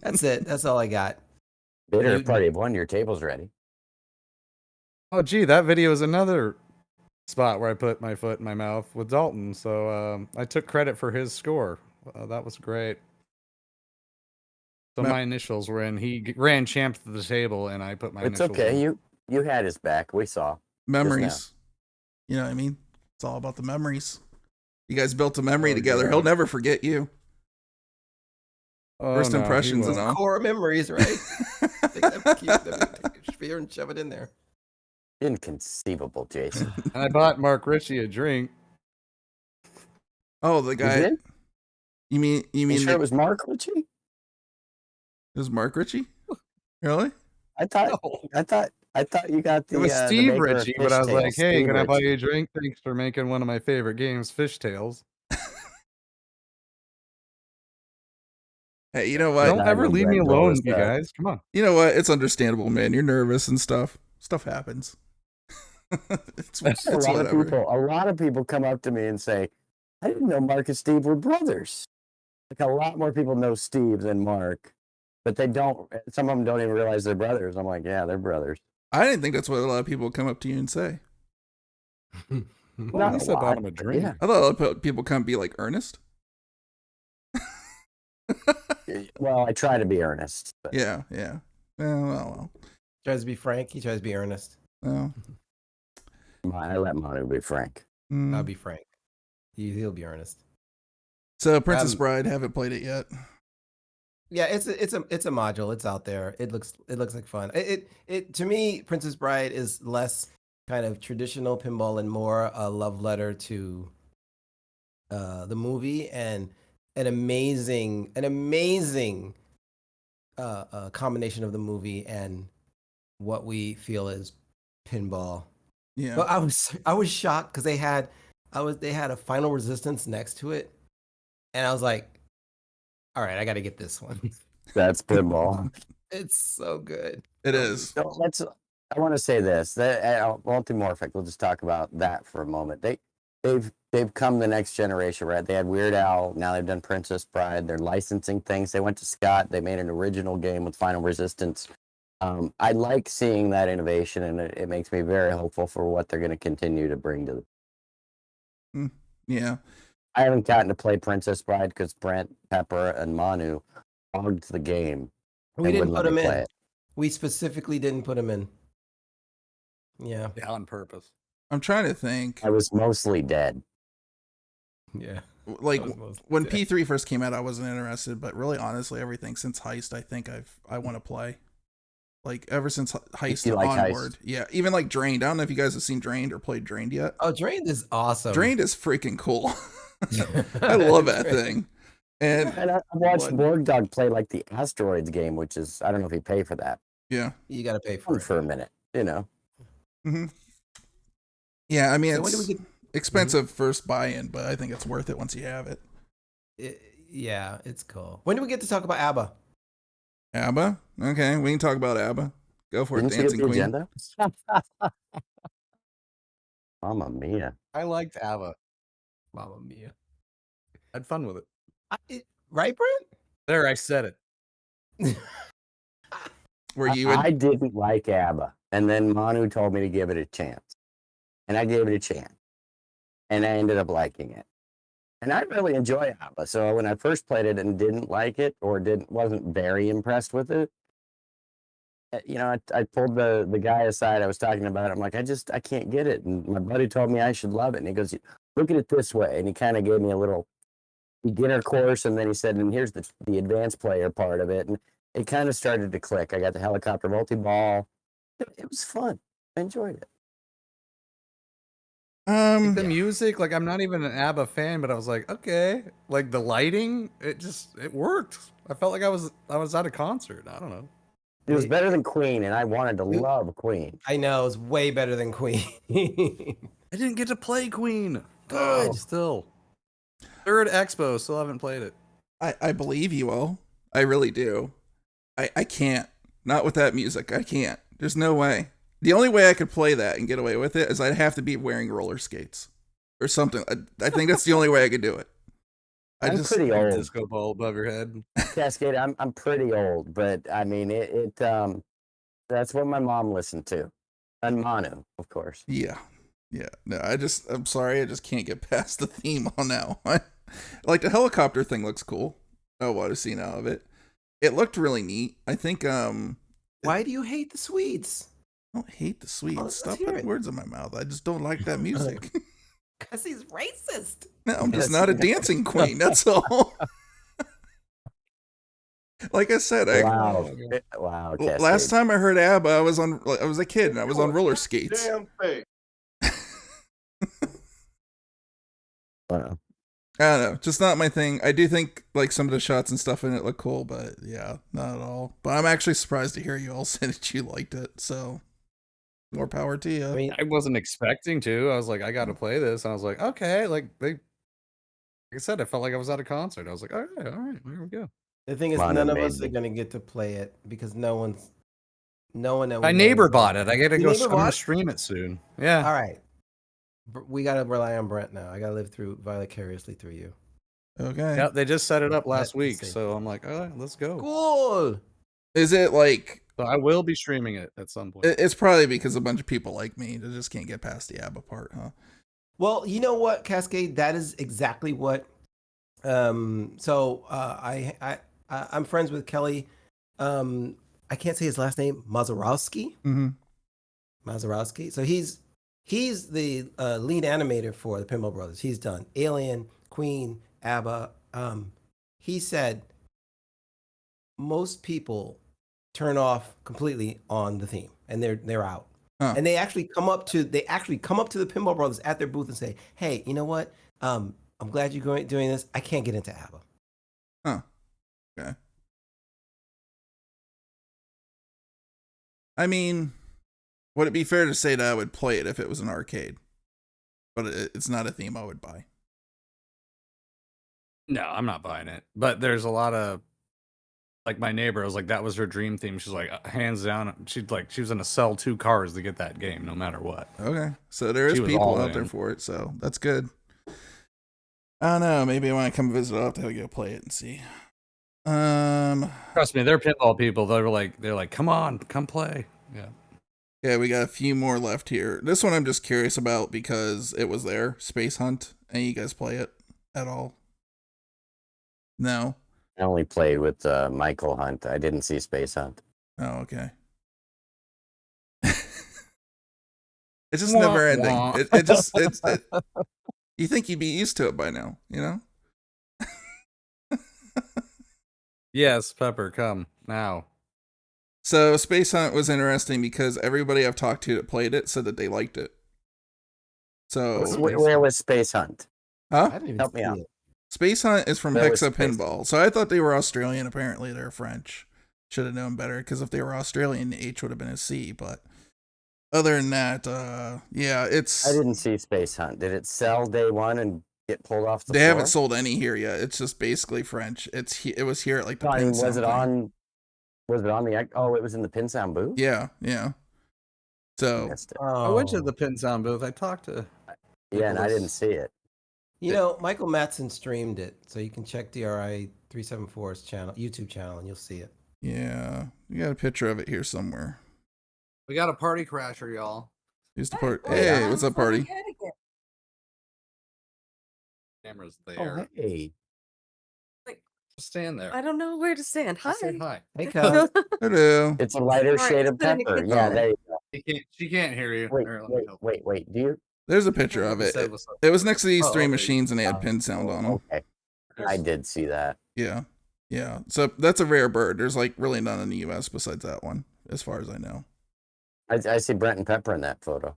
That's it. That's all I got. Dinner party of one. Your table's ready. Oh, gee, that video is another spot where I put my foot in my mouth with Dalton. So I took credit for his score. That was great. So my initials were in. He ran champ to the table, and I put my initials It's okay. in. You had his back. We saw. Memories. You know what I mean? It's all about the memories. You guys built a memory together. Yeah. He'll never forget you. First impressions and all. Core memories, right? Take that sphere and shove it in there. Inconceivable, Jason. And I bought Mark Ritchie a drink. Oh, the guy. You mean? You sure it was Mark Ritchie? It was Mark Ritchie? Really? I thought you got the. It was Steve Ritchie, but I was like, "Hey, Steve can I buy Ritchie. you a drink? Thanks for making one of my favorite games, Fishtails." Hey, you know what? Don't ever leave me alone, you guys. Come on. You know what? It's understandable, man. You're nervous and stuff. Stuff happens. it's A lot whatever. a lot of people come up to me and say, "I didn't know Mark and Steve were brothers." Like a lot more people know Steve than Mark, but they don't. Some of them don't even realize they're brothers. I'm like, yeah, they're brothers. I didn't think that's what a lot of people come up to you and say. Well, Not he a said lot, bought him a but drink. yeah. I thought a lot of people come be like Ernest. Well, I try to be earnest. But Yeah. Well. Tries to be frank. He tries to be earnest. Well. I let Manu be frank. I'll be frank. He'll be earnest. So Princess Bride, haven't played it yet. Yeah, it's a module. It's out there. It looks like fun. It to me, Princess Bride is less kind of traditional pinball and more a love letter to the movie and an amazing combination of the movie and what we feel is pinball. Yeah. But I was shocked because they had a Final Resistance next to it, and I was like, all right, I got to get this one. That's pinball. It's so good. It is. So I want to say this. That Multimorphic. We'll just talk about that for a moment. They've come the next generation, right? They had Weird Al. Now they've done Princess Bride. They're licensing things. They went to Scott. They made an original game with Final Resistance. I like seeing that innovation, and it makes me very hopeful for what they're going to continue to bring to the. Yeah. I haven't gotten to play Princess Bride because Brent, Pepper, and Manu hogged the game. We didn't put them in. It. We specifically didn't put them in. Yeah. Yeah, on purpose. I'm trying to think. I was mostly dead. Yeah. Like when P3 first came out, I wasn't interested, but really, honestly, everything since Heist, I think I want to play. Like ever since Heist onward. Heist? Yeah, even like Drained. I don't know if you guys have seen Drained or played Drained yet. Oh, Drained is awesome. Drained is freaking cool. I love that thing. And I watched Borg Dog play like the Asteroids game, which is, I don't know if you pay for that. Yeah. You got to pay for it. For a minute, you know. Mm-hmm. Yeah, I mean, So it's expensive first buy-in, but I think it's worth it once you have it. Yeah, it's cool. When do we get to talk about ABBA? ABBA? Okay, we can talk about ABBA. Go for it, Dancing Queen. Agenda? Mamma mia. I liked ABBA. Mamma mia. I had fun with it. Right, Brent? There, I said it. Were you? I didn't like ABBA, and then Manu told me to give it a chance, and I gave it a chance, and I ended up liking it. And I really enjoy ABBA. So when I first played it and didn't like it or wasn't very impressed with it, you know, I pulled the guy aside. I was talking about it. I'm like, I can't get it. And my buddy told me I should love it. And he goes, look at it this way. And he kind of gave me a little beginner course. And then he said, and here's the advanced player part of it. And it kind of started to click. I got the helicopter multi-ball. It was fun. I enjoyed it. The music, like I'm not even an ABBA fan, but I was like, okay, like the lighting, it worked. I felt like I was at a concert. I don't know. It was better than Queen, and I wanted to love Queen. I know, it's way better than Queen. I didn't get to play Queen. Good. Still. Third Expo, still haven't played it. I believe you will. I really do. I can't. Not with that music. I can't. There's no way. The only way I could play that and get away with it is I'd have to be wearing roller skates or something. I think that's the only way I could do it. I'm pretty old. Disco ball above your head. Cascade. I'm pretty old, but I mean it. That's what my mom listened to, and Manu, of course. Yeah. No, I'm sorry. I just can't get past the theme on that one. Like the helicopter thing looks cool. Oh, what I've seen out of it. It looked really neat. I think. Why do you hate the Swedes? I don't hate the Swedes. Let's Stop hear putting it. words in my mouth. I just don't like that music. Because he's racist. No, I'm just not a dancing queen. That's all. Like I said, Wow. Cascade. last time I heard ABBA, I was a kid and I was on roller skates. Damn thing. Wow. I don't know, just not my thing. I do think like some of the shots and stuff in it look cool, but yeah, not at all. But I'm actually surprised to hear you all say that you liked it. So more power to you. I mean, I wasn't expecting to. I was like, I got to play this. And I was like, okay. Like I said, I felt like I was at a concert. I was like, all right, here we go. the thing is, Manu none of made us are me. going to get to play it because no one's No one that My we know neighbor is bought on. it. I gotta Your go. neighbor I'm gonna bought? stream it soon. Yeah. All right. We gotta rely on Brent now. I gotta live through vicariously through you. Okay. Yeah, they just set it up last Let's week, see. so I'm like, all right, let's go. Cool. Is it like So I will be streaming it at some point. it's probably because a bunch of people like me that just can't get past the ABBA part, huh? Well, you know what, Cascade? That is exactly what. I'm friends with Kelly. I can't say his last name. Mazarowski. Mm-hmm. Mazarowski. So he's the lead animator for the Pinball Brothers. He's done Alien, Queen, ABBA. He said most people turn off completely on the theme, and they're out. Huh. And they actually come up to the Pinball Brothers at their booth and say, "Hey, you know what? I'm glad you're doing this. I can't get into ABBA." Huh. Okay. I mean, would it be fair to say that I would play it if it was an arcade? But it's not a theme I would buy. No, I'm not buying it. But there's a lot of like my neighbor was like that was her dream theme. She's like hands down. She was gonna sell 2 cars to get that game, no matter what. Okay, so there is She was people all out there in. for it, so that's good. I don't know. Maybe when I come visit, I'll have to go play it and see. Trust me, they're pinball people. They're like, come on, come play. Yeah. Yeah, we got a few more left here. This one I'm just curious about because it was there. Space Hunt. Any of you guys play it at all? No. I only played with Michael Hunt. I didn't see Space Hunt. Oh, okay. It's just never ending. Wah. You think you'd be used to it by now, you know? Yes, Pepper, come now. So Space Hunt was interesting because everybody I've talked to that played it said that they liked it. So Where was Space Hunt? huh? I didn't even Help me see out. it. Space Hunt is from Where was Hexa Space Pinball. So I thought they were Australian. Apparently they're French. Should have known better because if they were Australian, the H would have been a C. But other than that, yeah, it's I didn't see Space Hunt. Did it sell day one and get pulled off the they floor? haven't sold any here yet. It's just basically French. It was here at like the No, I Pin mean, Sound thing. was it on the, oh, it was in the Pin Sound booth? Yeah, yeah. So Missed it. I went to Oh. the Pin Sound booth. I talked to Yeah, and I didn't Nicholas. see it. You know, Michael Matson streamed it, so you can check DRI 374's channel, YouTube channel, and you'll see it. yeah, you got a picture of it here somewhere. We got a party crasher, y'all. Here's the part. Oh, Hey, yeah. what's up, party? Camera's Oh, there. hey. Just stand there. I don't know where to stand. Hi. Just say hi. Hey, cuz. Hello. It's a lighter Sorry, shade of sitting pepper. against Yeah, the- there you go. She can't hear you. Wait, Here, let me wait, help. wait. Do you? There's a picture of Just it. say It, what's up. it was next to these Oh, three okay. machines, and they had Pin Sound on them. Okay. I did see that. Yeah, yeah. So that's a rare bird. There's like really none in the U.S. besides that one, as far as I know. I see Brent and Pepper in that photo.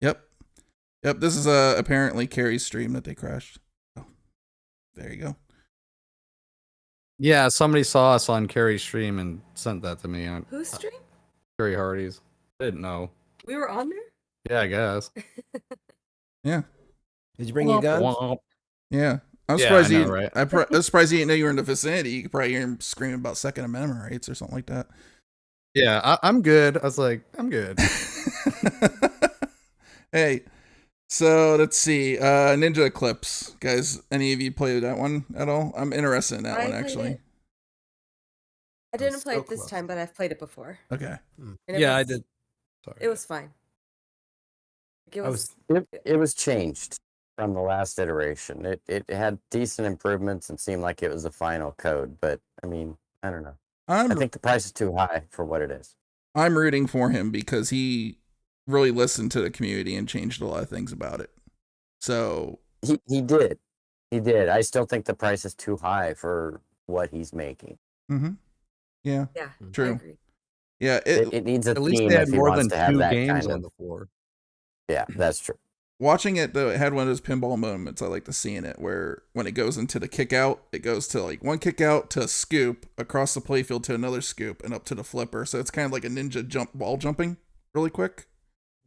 Yep. This is apparently Carrie's stream that they crashed. Oh, there you go. Yeah, somebody saw us on Carrie's stream and sent that to me on Whose stream? Carrie Hardy's. I didn't know. We were on there? Yeah, I guess. Yeah, Did you bring your guns? Womp. yeah. I'm Yeah, surprised I know, you. right? I'm surprised you didn't know you were in the vicinity. You could probably hear him screaming about Second Amendment rights or something like that. Yeah, I'm good. I was like, I'm good. Hey, so let's see. Ninja Eclipse, guys. Any of you played that one at all? I'm interested in that I one played actually. it. I didn't was play so it this close. time, but I've played it before. Okay. And it Yeah, I was- did. Sorry. It was fine. Like, it I was, It was changed from the last iteration. It had decent improvements and seemed like it was the final code. But I mean, I don't know. I think the price is too high for what it is. I'm rooting for him because he really listened to the community and changed a lot of things about it. So He did. He did. I still think the price is too high for what he's making. yeah, yeah, True. I agree. yeah. It needs a At least theme they if had he more wants than to have 2 that games kind on of. the floor. Yeah, that's true. Watching it though, it had one of those pinball moments I like to see in it, where when it goes into the kick out, it goes to like one kick out to a scoop across the playfield to another scoop and up to the flipper. So it's kind of like a ninja jump ball jumping really quick.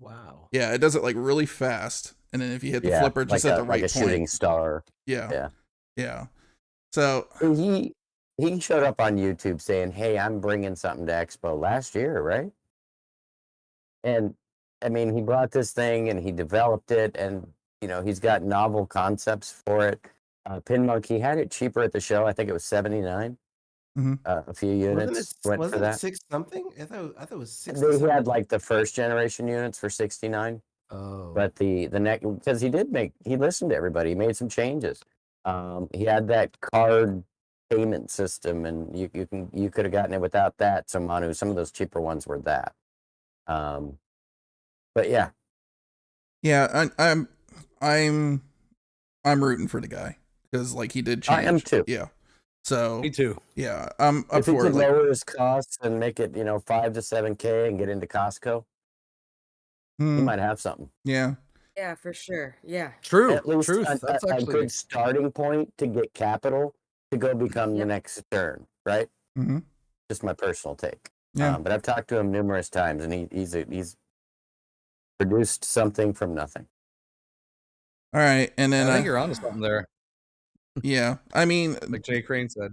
Wow. Yeah, it does it like really fast, and then if you hit the Yeah, flipper just at the right like a shooting point, star. yeah, Yeah. So He showed up on YouTube saying, "Hey, I'm bringing something to Expo last year, right?" And I mean, he brought this thing and he developed it, and he's got novel concepts for it. Pin Monkey had it cheaper at the show. I think it was 79. Mhm. A few units went for Wasn't it that. 6 something? I thought it was 60 They something. had like the first generation units for 69, Oh. but the next, because he listened to everybody. He made some changes. He had that card payment system, and you could have gotten it without that. So Manu, some of those cheaper ones were that. But yeah, Yeah, I'm rooting for the guy because like he did change. I am too. Yeah. So Me too. yeah, I'm up If he for it. could Like, lower his costs and make it, 5 to 7K and get into Costco, he might have something. yeah. Yeah, for sure. Yeah. True. At least Truth. a That's actually good starting point to get capital to go become the Yep. next Stern, right? Mm-hmm. Just my personal take. Yeah. But I've talked to him numerous times, and he's produced something from nothing. All right, and then I think you're onto something there, yeah. I mean, like Jay Crane said.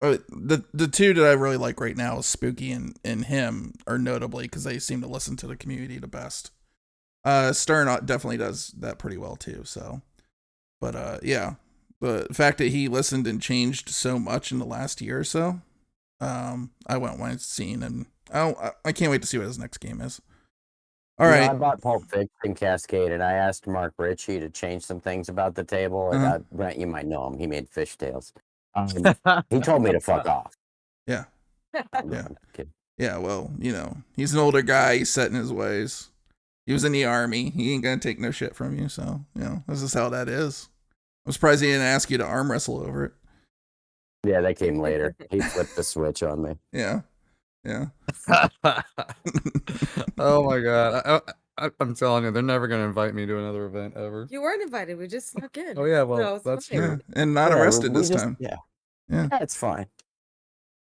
the two that I really like right now is Spooky and him are notably because they seem to listen to the community the best. Stern definitely does that pretty well too. So, but yeah, the fact that he listened and changed so much in the last year or so, I went seen, and I can't wait to see what his next game is. All right. I bought Pulp Fiction Cascade, and I asked Mark Ritchie to change some things about the table. And Brent, you might know him. He made fishtails. He told me to fuck off. Yeah. I'm Yeah. kidding. Yeah. Well, he's an older guy. He's set in his ways. He was in the army. He ain't gonna take no shit from you. So, this is how that is. I'm surprised he didn't ask you to arm wrestle over it. Yeah, that came later. He flipped the switch on me. Yeah. Yeah. Oh my god! I'm telling you, they're never gonna invite me to another event ever. You weren't invited. We just snuck in. Oh yeah, well No, it's that's fine. true. And not Yeah, arrested we this just- time. Yeah. Yeah. That's fine.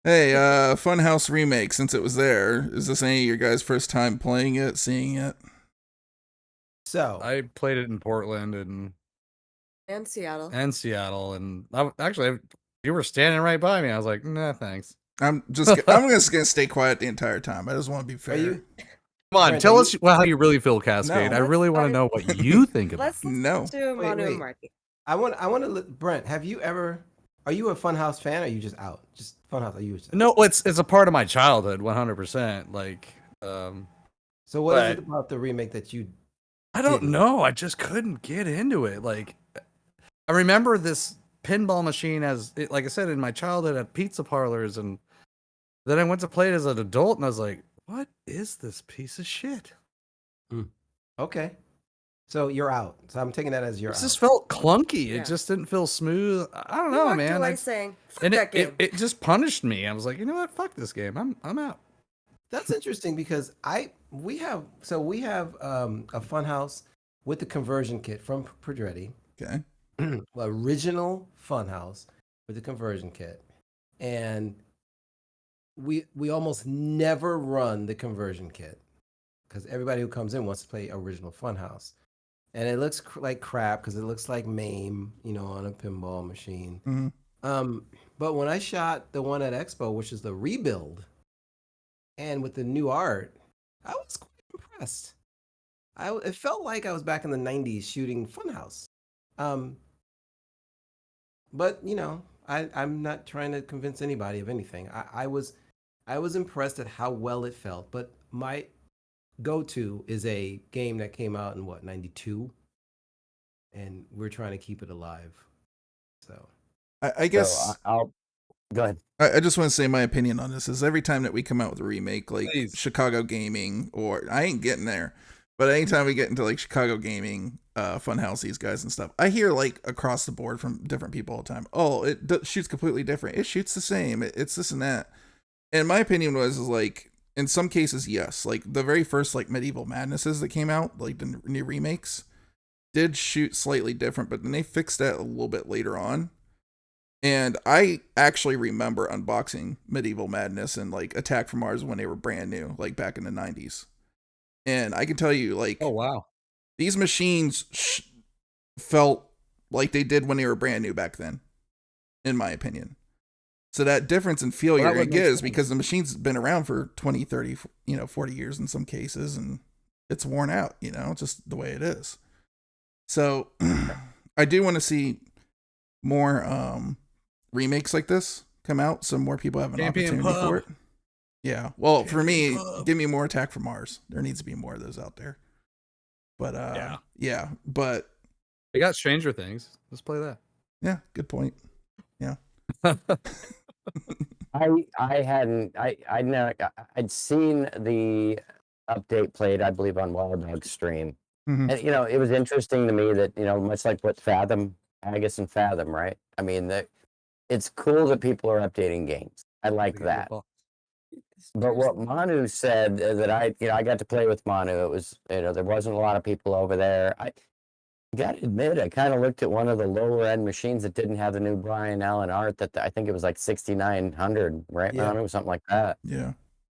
Hey, Funhouse remake, since it was there, is this any of your guys' first time playing it, seeing it? So I played it in Portland And Seattle. and and you were standing right by me. I was like, nah, thanks. I'm just gonna stay quiet the entire time. I just want to be fair. are you? Come on, Brent, tell are us how you really feel, Cascade. No. I really want to know what you think about Let's it. listen No. to Wait, Manu wait. and Marky. I want to Brent, have you ever? Are you a Funhouse fan? Or are you just out? Just Funhouse? Are you? Just No, it's a part of my childhood, 100%. Like, So what is it but- about the remake that you? I don't Didn't. know. I just couldn't get into it. Like, I remember this pinball machine like I said, in my childhood at pizza parlors, and then I went to play it as an adult, and I was like, what is this piece of shit? Okay, so you're out. So I'm taking that as you're It out. just felt clunky. Yeah. It just didn't feel smooth. I don't You know, walked man. away saying, fuck And that game. it just punished me. I was like, you know what? Fuck this game. I'm out. That's interesting because we have a Funhouse with the conversion kit from Pedretti, Okay. original Funhouse with the conversion kit, and we almost never run the conversion kit because everybody who comes in wants to play original Funhouse, and it looks like crap because it looks like MAME, on a pinball machine. Mhm. But when I shot the one at Expo, which is the rebuild, and with the new art, I was quite impressed. It felt like I was back in the '90s shooting Funhouse. But I'm not trying to convince anybody of anything. I was impressed at how well it felt. But my go-to is a game that came out in '92, and we're trying to keep it alive. So I guess So I'll go ahead. I just want to say my opinion on this is every time that we come out with a remake, like Please. Chicago Gaming, or I ain't getting there, but anytime we get into like Chicago Gaming, Funhouse, these guys and stuff, I hear like across the board from different people all the time. Oh, it shoots completely different. It shoots the same. It's this and that. And my opinion is like in some cases, yes. Like the very first like Medieval Madnesses that came out, like the new remakes, did shoot slightly different, but then they fixed that a little bit later on. And I actually remember unboxing Medieval Madness and like Attack from Mars when they were brand new, like back in the 90s. And I can tell you, like, Oh wow. these machines felt like they did when they were brand new back then, in my opinion. So that difference in feel Well, that you're going would to get make is sense. because the machine's been around for 20, 30, 40 years in some cases, and it's worn out, just the way it is. So I do want to see more remakes like this come out so more people have an Champion opportunity for it. Pub. Yeah. Well, for me, Champion Pub. give me more Attack from Mars. There needs to be more of those out there. But yeah, but We got Stranger Things. Let's play that. yeah, good point. Yeah. I know I'd seen the update played, I believe, on Wild Dog's stream. Mhm. And it was interesting to me that, much like what Fathom, Agus and Fathom, right? I mean, it's cool that people are updating games. I like that. But what Manu said that I got to play with Manu, it was, there wasn't a lot of people over there. I got to admit, I kind of looked at one of the lower end machines that didn't have the new Brian Allen art that I think it was like 6,900, right, Yeah. Manu? Something like that. Yeah.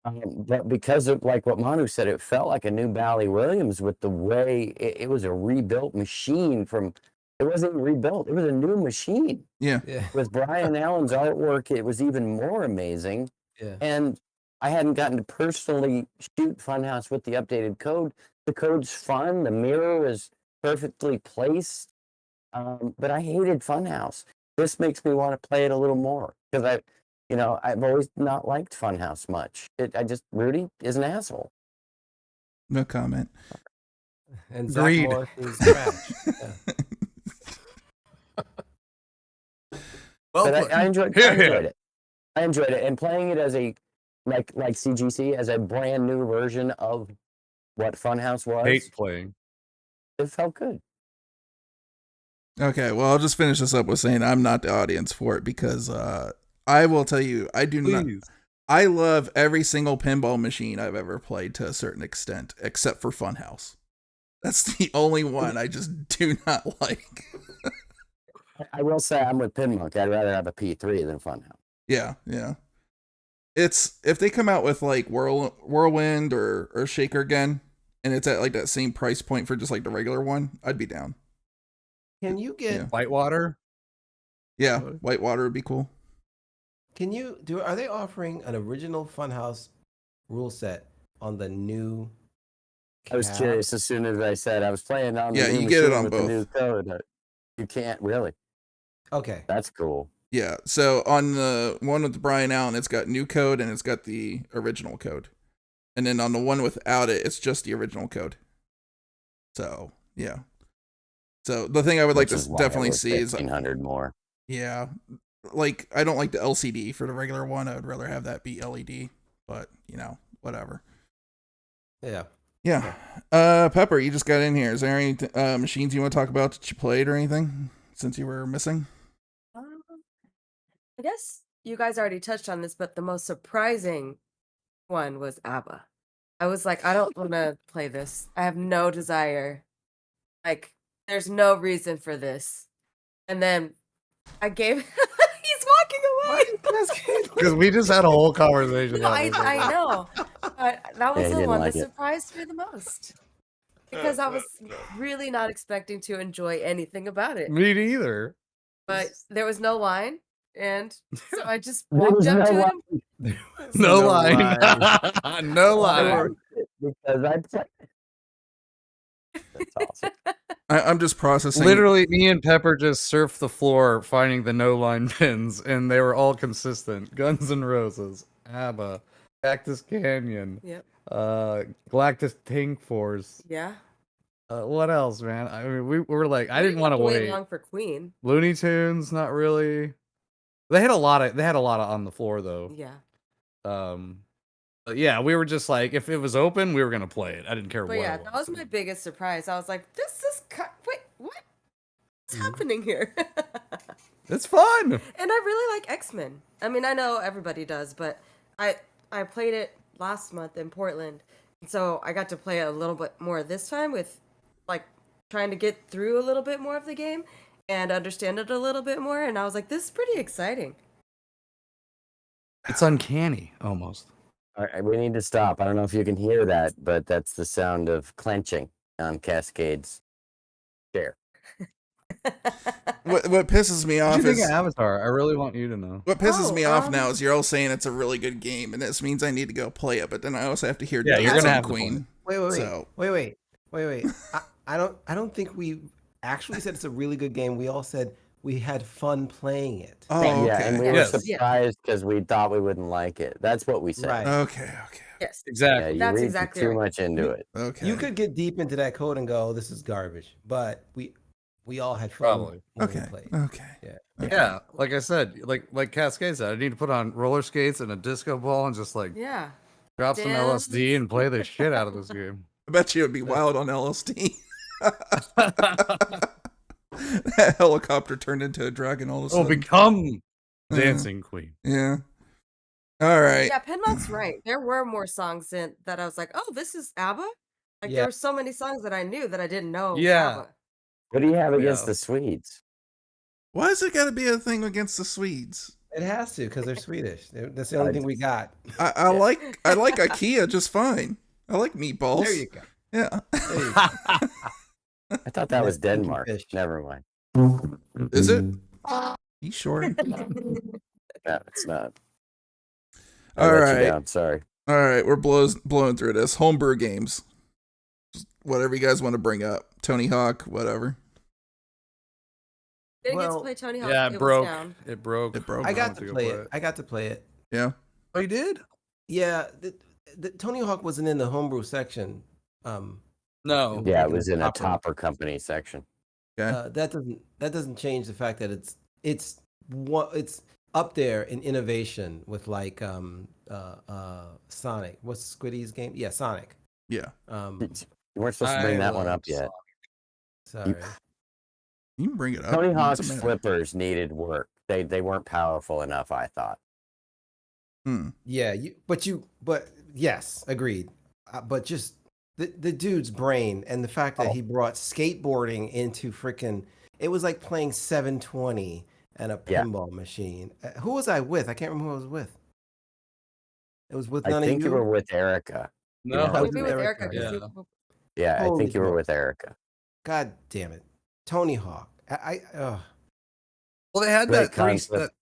But because of like what Manu said, it felt like a new Bally Williams with the way it was a rebuilt machine from, it wasn't even rebuilt. It was a new machine. Yeah. Yeah. With Brian Allen's artwork, it was even more amazing. Yeah. And I hadn't gotten to personally shoot Funhouse with the updated code. The code's fun. The mirror is perfectly placed. But I hated Funhouse. This makes me want to play it a little more because I've always not liked Funhouse much. Rudy is an asshole. No comment. And Agreed. Zach Morris is trash. Yeah. But I enjoyed Yeah. it. I enjoyed it. And playing it as a like CGC as a brand new version of what Funhouse was, Hate playing. it felt good. Okay, well, I'll just finish this up with saying I'm not the audience for it because I will tell you, I do not. Please. I love every single pinball machine I've ever played to a certain extent, except for Funhouse. That's the only one I just do not like. I will say I'm with Pinmonk. I'd rather have a P3 than Funhouse. Yeah, yeah. It's if they come out with like Whirlwind or Shaker again, and it's at like that same price point for just like the regular one, I'd be down. Can you get? Yeah. Whitewater. Yeah, Whitewater would be cool. Can you do? Are they offering an original Funhouse rule set on the new? I was cab? curious as soon as I said I was playing on the Yeah, new you get it machine on with both. the new code. You can't really. Okay. That's cool. Yeah, so on the one with Brian Allen, it's got new code and it's got the original code. And then on the one without it, it's just the original code. So, yeah. So the thing I would like Which is to why definitely it was see is, 1,500 more. yeah, like I don't like the LCD for the regular one. I would rather have that be LED, but whatever. Yeah. Yeah. Pepper, you just got in here. Is there any machines you want to talk about that you played or anything since you were missing? I guess you guys already touched on this, but the most surprising one was ABBA. I was like, I don't want to play this. I have no desire. Like, there's no reason for this. And then I gave. He's walking away. Because we just had a whole conversation No, about this. I know. But that was he the didn't one like that it. surprised me the most. Because I was really not expecting to enjoy anything about it. Me neither. But there was no line. And so I just There walked was up no to line. him. No line. No line. Because I played. That's awesome. I'm just processing. Literally, me and Pepper just surfed the floor finding the no line pins, and they were all consistent. Guns N' Roses, ABBA, Cactus Canyon, Yep. Galactus Tank Force. Yeah. What else, man? I mean, we were like, I We didn't want to have wait. long for Queen. Looney Tunes, not really. They had a lot of on the floor though. Yeah. But yeah, we were just like, if it was open, we were gonna play it. I didn't care But what. yeah, it that was my biggest surprise. I was like, this is wait, what's happening here? It's fun. And I really like X-Men. I mean, I know everybody does, but I played it last month in Portland. So I got to play it a little bit more this time with like trying to get through a little bit more of the game and understand it a little bit more, and I was like, this is pretty exciting. It's uncanny almost. All right, we need to stop. I don't know if you can hear that, but that's the sound of clenching on Cascade's chair. What pisses me What off do you think is of Avatar? I really want you to know. what pisses Oh, me off now is you're all saying it's a really good game, and this means I need to go play it. But then I also have to hear Yeah, you're gonna Dancing have to play Queen. Wait. So I don't think we actually said it's a really good game. We all said we had fun playing it. oh, Yeah, and we okay, were Yes. Yeah. surprised because we thought we wouldn't like it. That's what we said. Right. okay, Yes. Yeah, Exactly. you That's read exactly too right. much into it. okay. You could get deep into that code and go, "This is garbage," but we all had fun Probably. when we Okay. played. Okay. Yeah. Okay. Yeah, like I said, like Cascade said, I need to put on roller skates and a disco ball and just like Yeah. drop some Dance. LSD and play the shit out of this game. I bet you it'd be wild on LSD. That helicopter turned into a dragon all of a Oh, sudden. become Uh-huh. Dancing Queen. Yeah. All right. Yeah, Pinlock's right. There were more songs in that I was like, oh, this is ABBA? Like Yeah. there were so many songs that I knew that I didn't know Yeah. ABBA. What do you have against Yeah. the Swedes? Why has it got to be a thing against the Swedes? It has to because they're Swedish. That's the only thing we got. I like IKEA just fine. I like meatballs. There you go. Yeah. There you go. I thought that was Stinky Denmark. fish. Never mind. Is it? You sure? No, it's not. All I let right. you down. Sorry. All right. We're blowing through this. Homebrew games. Just whatever you guys want to bring up. Tony Hawk, whatever. Didn't get to Well, play Tony Hawk. Yeah, it it broke. was down. It broke. It broke. I got went to go play it. I got to play it. Yeah. Oh, you did? Yeah, the Tony Hawk wasn't in the homebrew section. No. Yeah, it like in was the in a topper. topper company section. Okay. That doesn't change the fact that it's up there in innovation with like Sonic. What's Squiddy's game? Yeah, Sonic. Yeah. You weren't supposed to bring that one up yet. Sorry. You can bring it up. Tony What's Hawk's the matter? flippers needed work. They weren't powerful enough, I thought. Yeah, but yes, agreed. But just the dude's brain and the fact that he brought skateboarding into freaking, it was like playing 720 and a Yeah. pinball machine. Who was I with? I can't remember who I was with. It was with I none think of you you. were with Erica. No. I was Maybe with with Erica, Erica. 'Cause yeah. Yeah, I Holy think you were smoke. with Erica. God damn it, Tony Hawk. Well, they had Great that concept.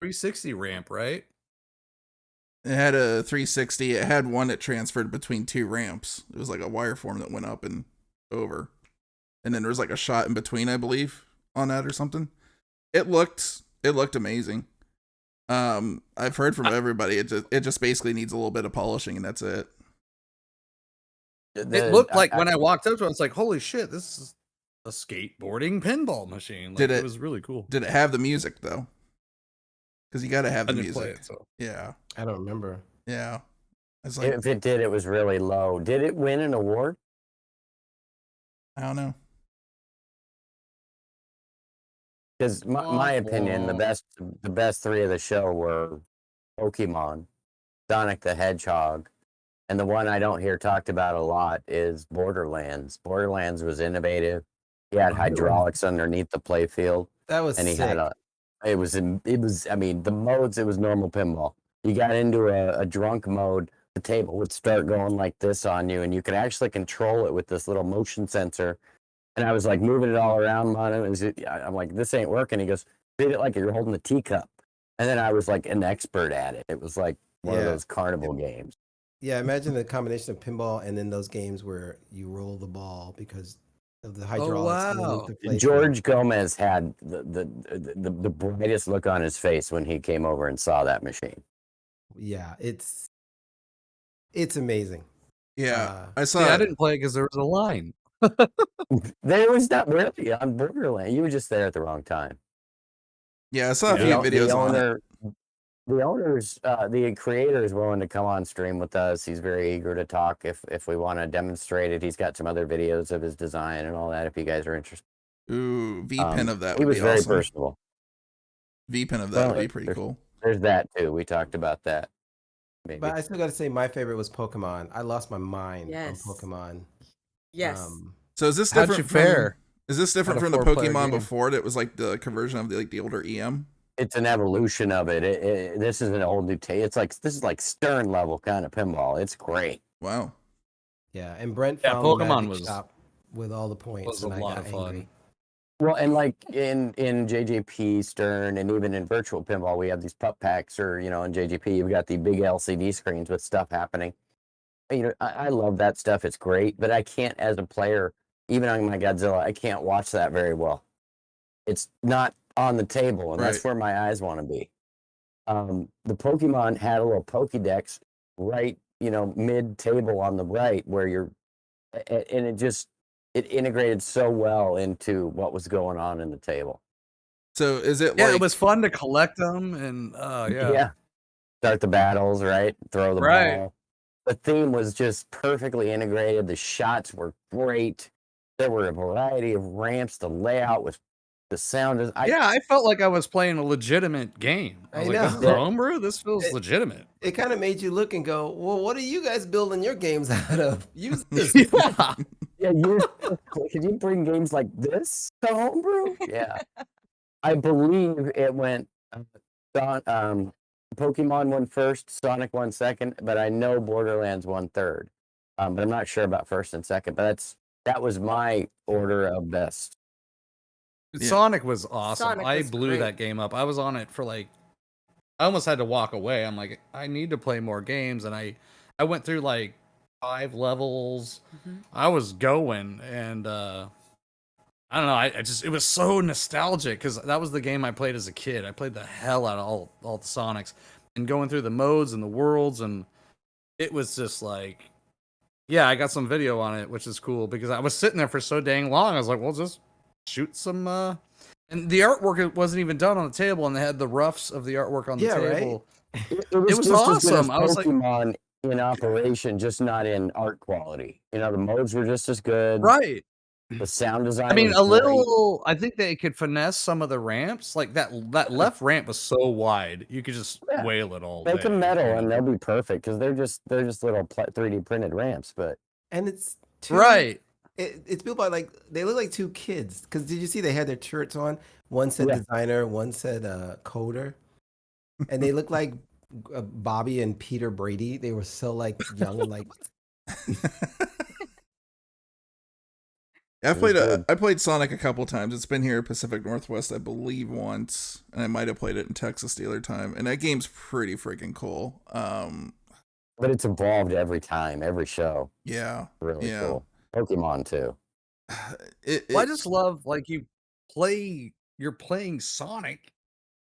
360 ramp, right? It had a 360. It had one that transferred between two ramps. It was like a wire form that went up and over. And then there was like a shot in between, I believe, on that or something. It looked amazing. I've heard from everybody. It just basically needs a little bit of polishing, and that's it. It looked like when I walked up to it, I was like, holy shit, this is a skateboarding pinball machine. Like, Did it it- was really cool. Did it have the music though? Because you got to have I the didn't play music. it, so. Yeah, I don't remember. yeah. It's like If it did, it was really low. Did it win an award? I don't know. Because my opinion, the best three of the show were Pokemon, Sonic the Hedgehog, and the one I don't hear talked about a lot is Borderlands. Borderlands was innovative. He had hydraulics underneath the playfield, That was and he sick. had it was I mean, the modes, it was normal pinball. You got into a drunk mode, the table would start going like this on you, and you could actually control it with this little motion sensor. And I was like moving it all around on him. I'm like, this ain't working. He goes, treat it like you're holding a teacup. And then I was like an expert at it. It was like one of Yeah. those carnival games. Yeah, imagine the combination of pinball and then those games where you roll the ball because of the hydraulics. underneath wow. the playfield. George Gomez had the brightest look on his face when he came over and saw that machine. Yeah, it's amazing. Yeah, I saw. See, I didn't play it because there was a line. There was not really on Borderland. You were just there at the wrong time. Yeah, I saw a Yeah. few videos on it. The creator is willing to come on stream with us. He's very eager to talk if we want to demonstrate it. He's got some other videos of his design and all that. If you guys are interested, Ooh, V-pin of that he would was be very awesome. personable. V-pin of that would be Well, pretty cool. There's that too. We talked about that. Maybe. But I still got to say, my favorite was Pokemon. I lost my mind Yes. on Pokemon. Yes. So is this How'd different you fare? Is this different Out of from the 4-player Pokemon game? before that was like the conversion of the older EM? It's an evolution of it. This is an old new It's like this is like Stern level kind of pinball. It's great. Wow. Yeah, and Brent Yeah, found Pokemon the magic was- shop with all the points, was a and I lot got of fun. angry. Well, and like in JJP, Stern, and even in virtual pinball, we have these pup packs, or in JJP, you've got the big LCD screens with stuff happening. I love that stuff. It's great, but I can't, as a player, even on my Godzilla, I can't watch that very well. It's not on the table, and Right. that's where my eyes want to be. The Pokemon had a little Pokédex right, mid table on the right, where and it integrated so well into what was going on in the table. So is it Yeah, like it was fun to collect them, and yeah. Start the battles, right? Throw the Right. ball. The theme was just perfectly integrated. The shots were great. There were a variety of ramps. The layout was, the sound is. Yeah, I felt like I was playing a legitimate game. I was like, this is know. homebrew? This feels legitimate. It kind of made you look and go, well, what are you guys building your games out of? Use this. Yeah. Yeah, could you bring games like this to homebrew? Yeah. I believe it went, Pokemon won first, Sonic won second, but I know Borderlands won third. But I'm not sure about first and second, but that was my order of best. Yeah. Sonic was awesome. Sonic I was blew great. that game up. I was on it for I almost had to walk away. I'm like, I need to play more games, and I went through 5 levels. I was going, and I don't know. I just, it was so nostalgic because that was the game I played as a kid. I played the hell out of all the Sonics, and going through the modes and the worlds, and it was just yeah, I got some video on it, which is cool because I was sitting there for so dang long. I was like, well, just shoot some. And the artwork wasn't even done on the table, and they had the roughs of the artwork on the table. It was was just as good awesome. as I was like, Pokemon in operation, just not in art quality. The modes were just as good. right. The sound design. I mean, was a great. little. I think they could finesse some of the ramps. Like that left ramp was so wide, you could just whale it all. Make day, them metal, and they'll be perfect because they're just little 3D printed ramps. But And it's right. It's built by they look like two kids. Because did you see they had their shirts on? One said designer, one said coder, and they look like Bobby and Peter Brady. They were so young and I played Sonic a couple times. It's been here at Pacific Northwest, I believe, once, and I might have played it in Texas the other time. And that game's pretty freaking cool. But it's evolved every time, every show. Yeah, really cool. Pokemon too. Well, I just love you're playing Sonic.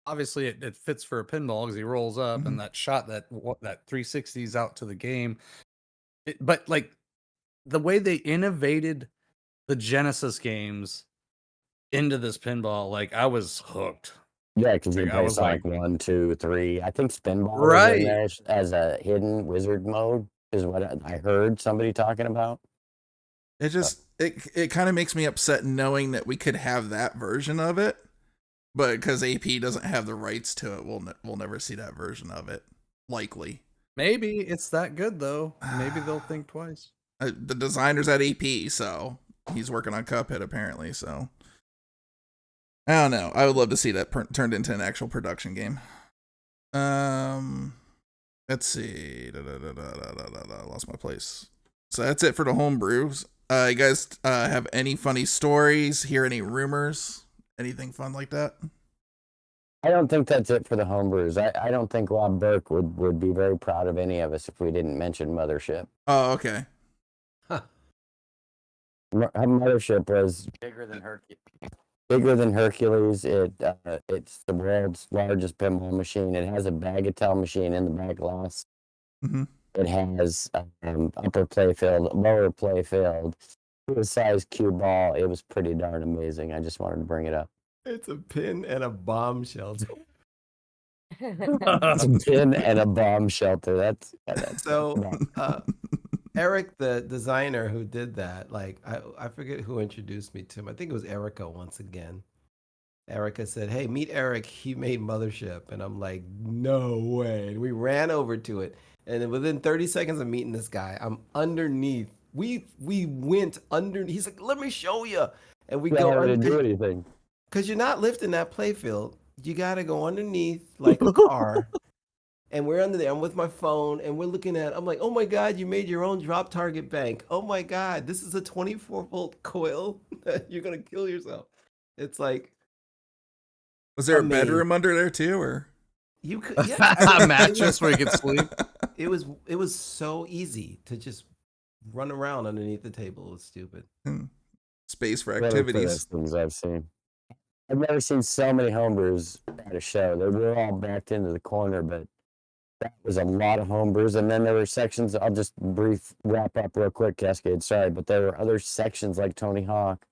Obviously, it fits for a pinball because he rolls up, and that shot that 360's out to the game. But the way they innovated the Genesis games into this pinball, I was hooked. Yeah, because you play Sonic 1, 2, 3. I think Spinball was in there as a hidden wizard mode, is what I heard somebody talking about. It just it kind of makes me upset knowing that we could have that version of it, but because AP doesn't have the rights to it, we'll never see that version of it. Likely. Maybe it's that good though. Maybe they'll think twice. The designer's at AP, so he's working on Cuphead apparently. So I don't know. I would love to see that turned into an actual production game. Let's see. Lost my place. So that's it for the homebrews. You guys have any funny stories? Hear any rumors? Anything fun like that? I don't think that's it for the homebrews. I don't think Rob Burke would be very proud of any of us if we didn't mention Mothership. Oh, okay. Mothership was bigger than Hercules. It's the world's largest pinball machine. It has a bagatelle machine in the back glass. Mm-hmm. It has upper playfield, lower playfield, size cue ball. It was pretty darn amazing. I just wanted to bring it up. It's a pin and a bomb shelter. It's a pin and a bomb shelter. That's so. Eric, the designer who did that, I forget who introduced me to him. I think it was Erica once again. Erica said, "Hey, meet Eric. He made Mothership." And I'm like, "No way." And we ran over to it. And then within 30 seconds of meeting this guy, I'm underneath. We went underneath. He's like, "Let me show you." And we go underneath. Do anything. Because you're not lifting that playfield. You got to go underneath like a car. And we're under there. I'm with my phone, and we're looking at. I'm like, "Oh my God, you made your own drop target bank. Oh my God, this is a 24-volt coil. You're gonna kill yourself." It's like Was there I a mean, bedroom under there too, or you could yeah, A mattress where you could sleep. it was so easy to just run around underneath the table. It was stupid. space for Really for those activities? things I've seen. I've never seen so many homebrews at a show. They were all backed into the corner, but that was a lot of homebrews. And then there were sections. I'll just wrap up real quick, Cascade. Sorry, but there were other sections like Tony Hawk.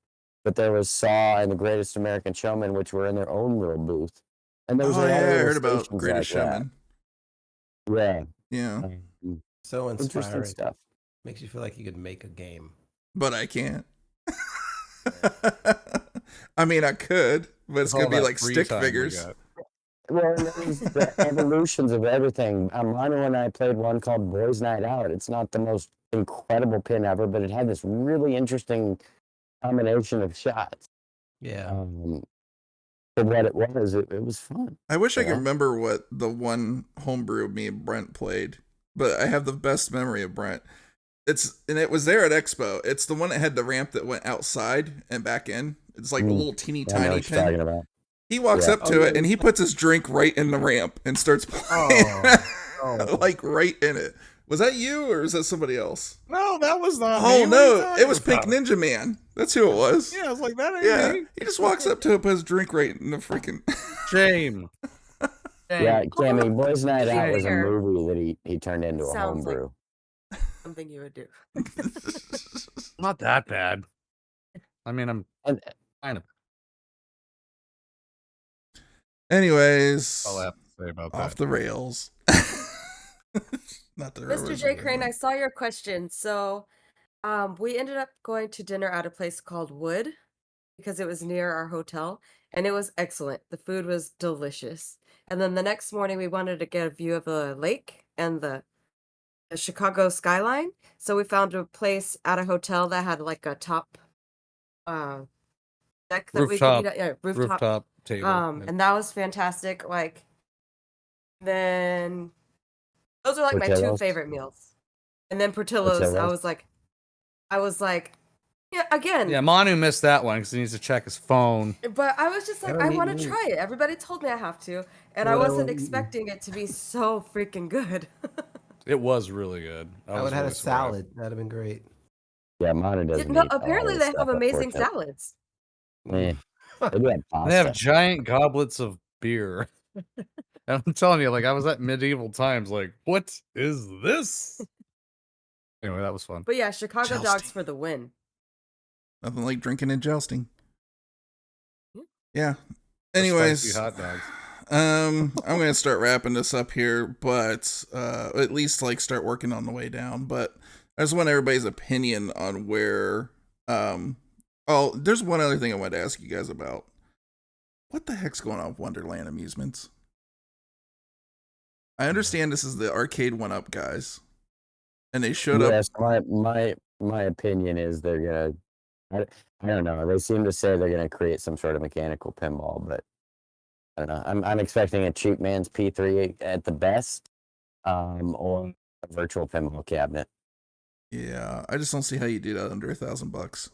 But there was Saw and The Greatest American Showman, which were in their own little booth. And there was Oh a lot yeah, of I little heard about stations Greatest like that. Showman. Yeah. Yeah, So Interesting inspiring. stuff. Makes you feel like you could make a game. but I can't. I mean, I could, but it's With gonna all be that like free stick time we figures. got. Well, and there's the evolutions of everything. Mono and I played one called Boys Night Out. It's not the most incredible pin ever, but it had this really interesting combination of shots. Yeah. For what it was fun. I wish I could Yeah. remember what the one homebrew me and Brent played, but I have the best memory of Brent. It was there at Expo. It's the one that had the ramp that went outside and back in. It's like a little teeny I know tiny what you're talking pin. about. He walks Yeah. up to it and he puts his drink right in the ramp and starts playing, like right in it. Was that you or is that somebody else? No, that was not me. Oh What are you no, talking it was Pink about? Ninja Man. That's who it was. Yeah, I was like, that ain't Yeah, me. he just walks up to it, puts his drink right in the freaking. Shame. Yeah, Cammy, Boys Night Out was a Fair. movie that he turned into a Sounds like- homebrew. Something you would do. Not that bad. I mean, I'm And kind of. Anyways, All I have to say about off that. the rails. Not the Mr. J. original Crane, one. I saw your question. So, we ended up going to dinner at a place called Wood because it was near our hotel, and it was excellent. The food was delicious. And then the next morning, we wanted to get a view of the lake and the Chicago skyline. So we found a place at a hotel that had like a top deck that we could Rooftop. eat at. Yeah, Rooftop table. Yeah. and that was fantastic. Like, then those are like my two Portillo's? favorite meals. And then Portillo's, I Portillo's? was like, yeah, again. Yeah, Manu missed that one because he needs to check his phone. But I was just like, don't I eat want to meat. try it. Everybody told me I have to, and I Well, I wasn't don't eat meat. expecting it to be so freaking good. It was really good. I would have had a salad. That'd have been great. Yeah, Mono doesn't No, eat all apparently this they stuff, have amazing unfortunately. salads. Eh, they do have pasta. They have giant goblets of beer. And I'm telling you, like, I was at medieval times, like, what is this? Anyway, that was fun. But yeah, Chicago dogs Jousting. for the win. Nothing like drinking and jousting. Yeah. Yeah. The Anyways, spicy hot dogs. I'm gonna start wrapping this up here, but at least like start working on the way down. But I just want everybody's opinion on where. Oh, there's one other thing I wanted to ask you guys about. What the heck's going on with Wonderland Amusements? I understand this is the arcade one up guys, and they showed up. Yes, my opinion is they're gonna. I don't know. They seem to say they're gonna create some sort of mechanical pinball, but I don't know. I'm expecting a cheap man's P3 at the best, or a virtual pinball cabinet. Yeah, I just don't see how you do that under $1,000.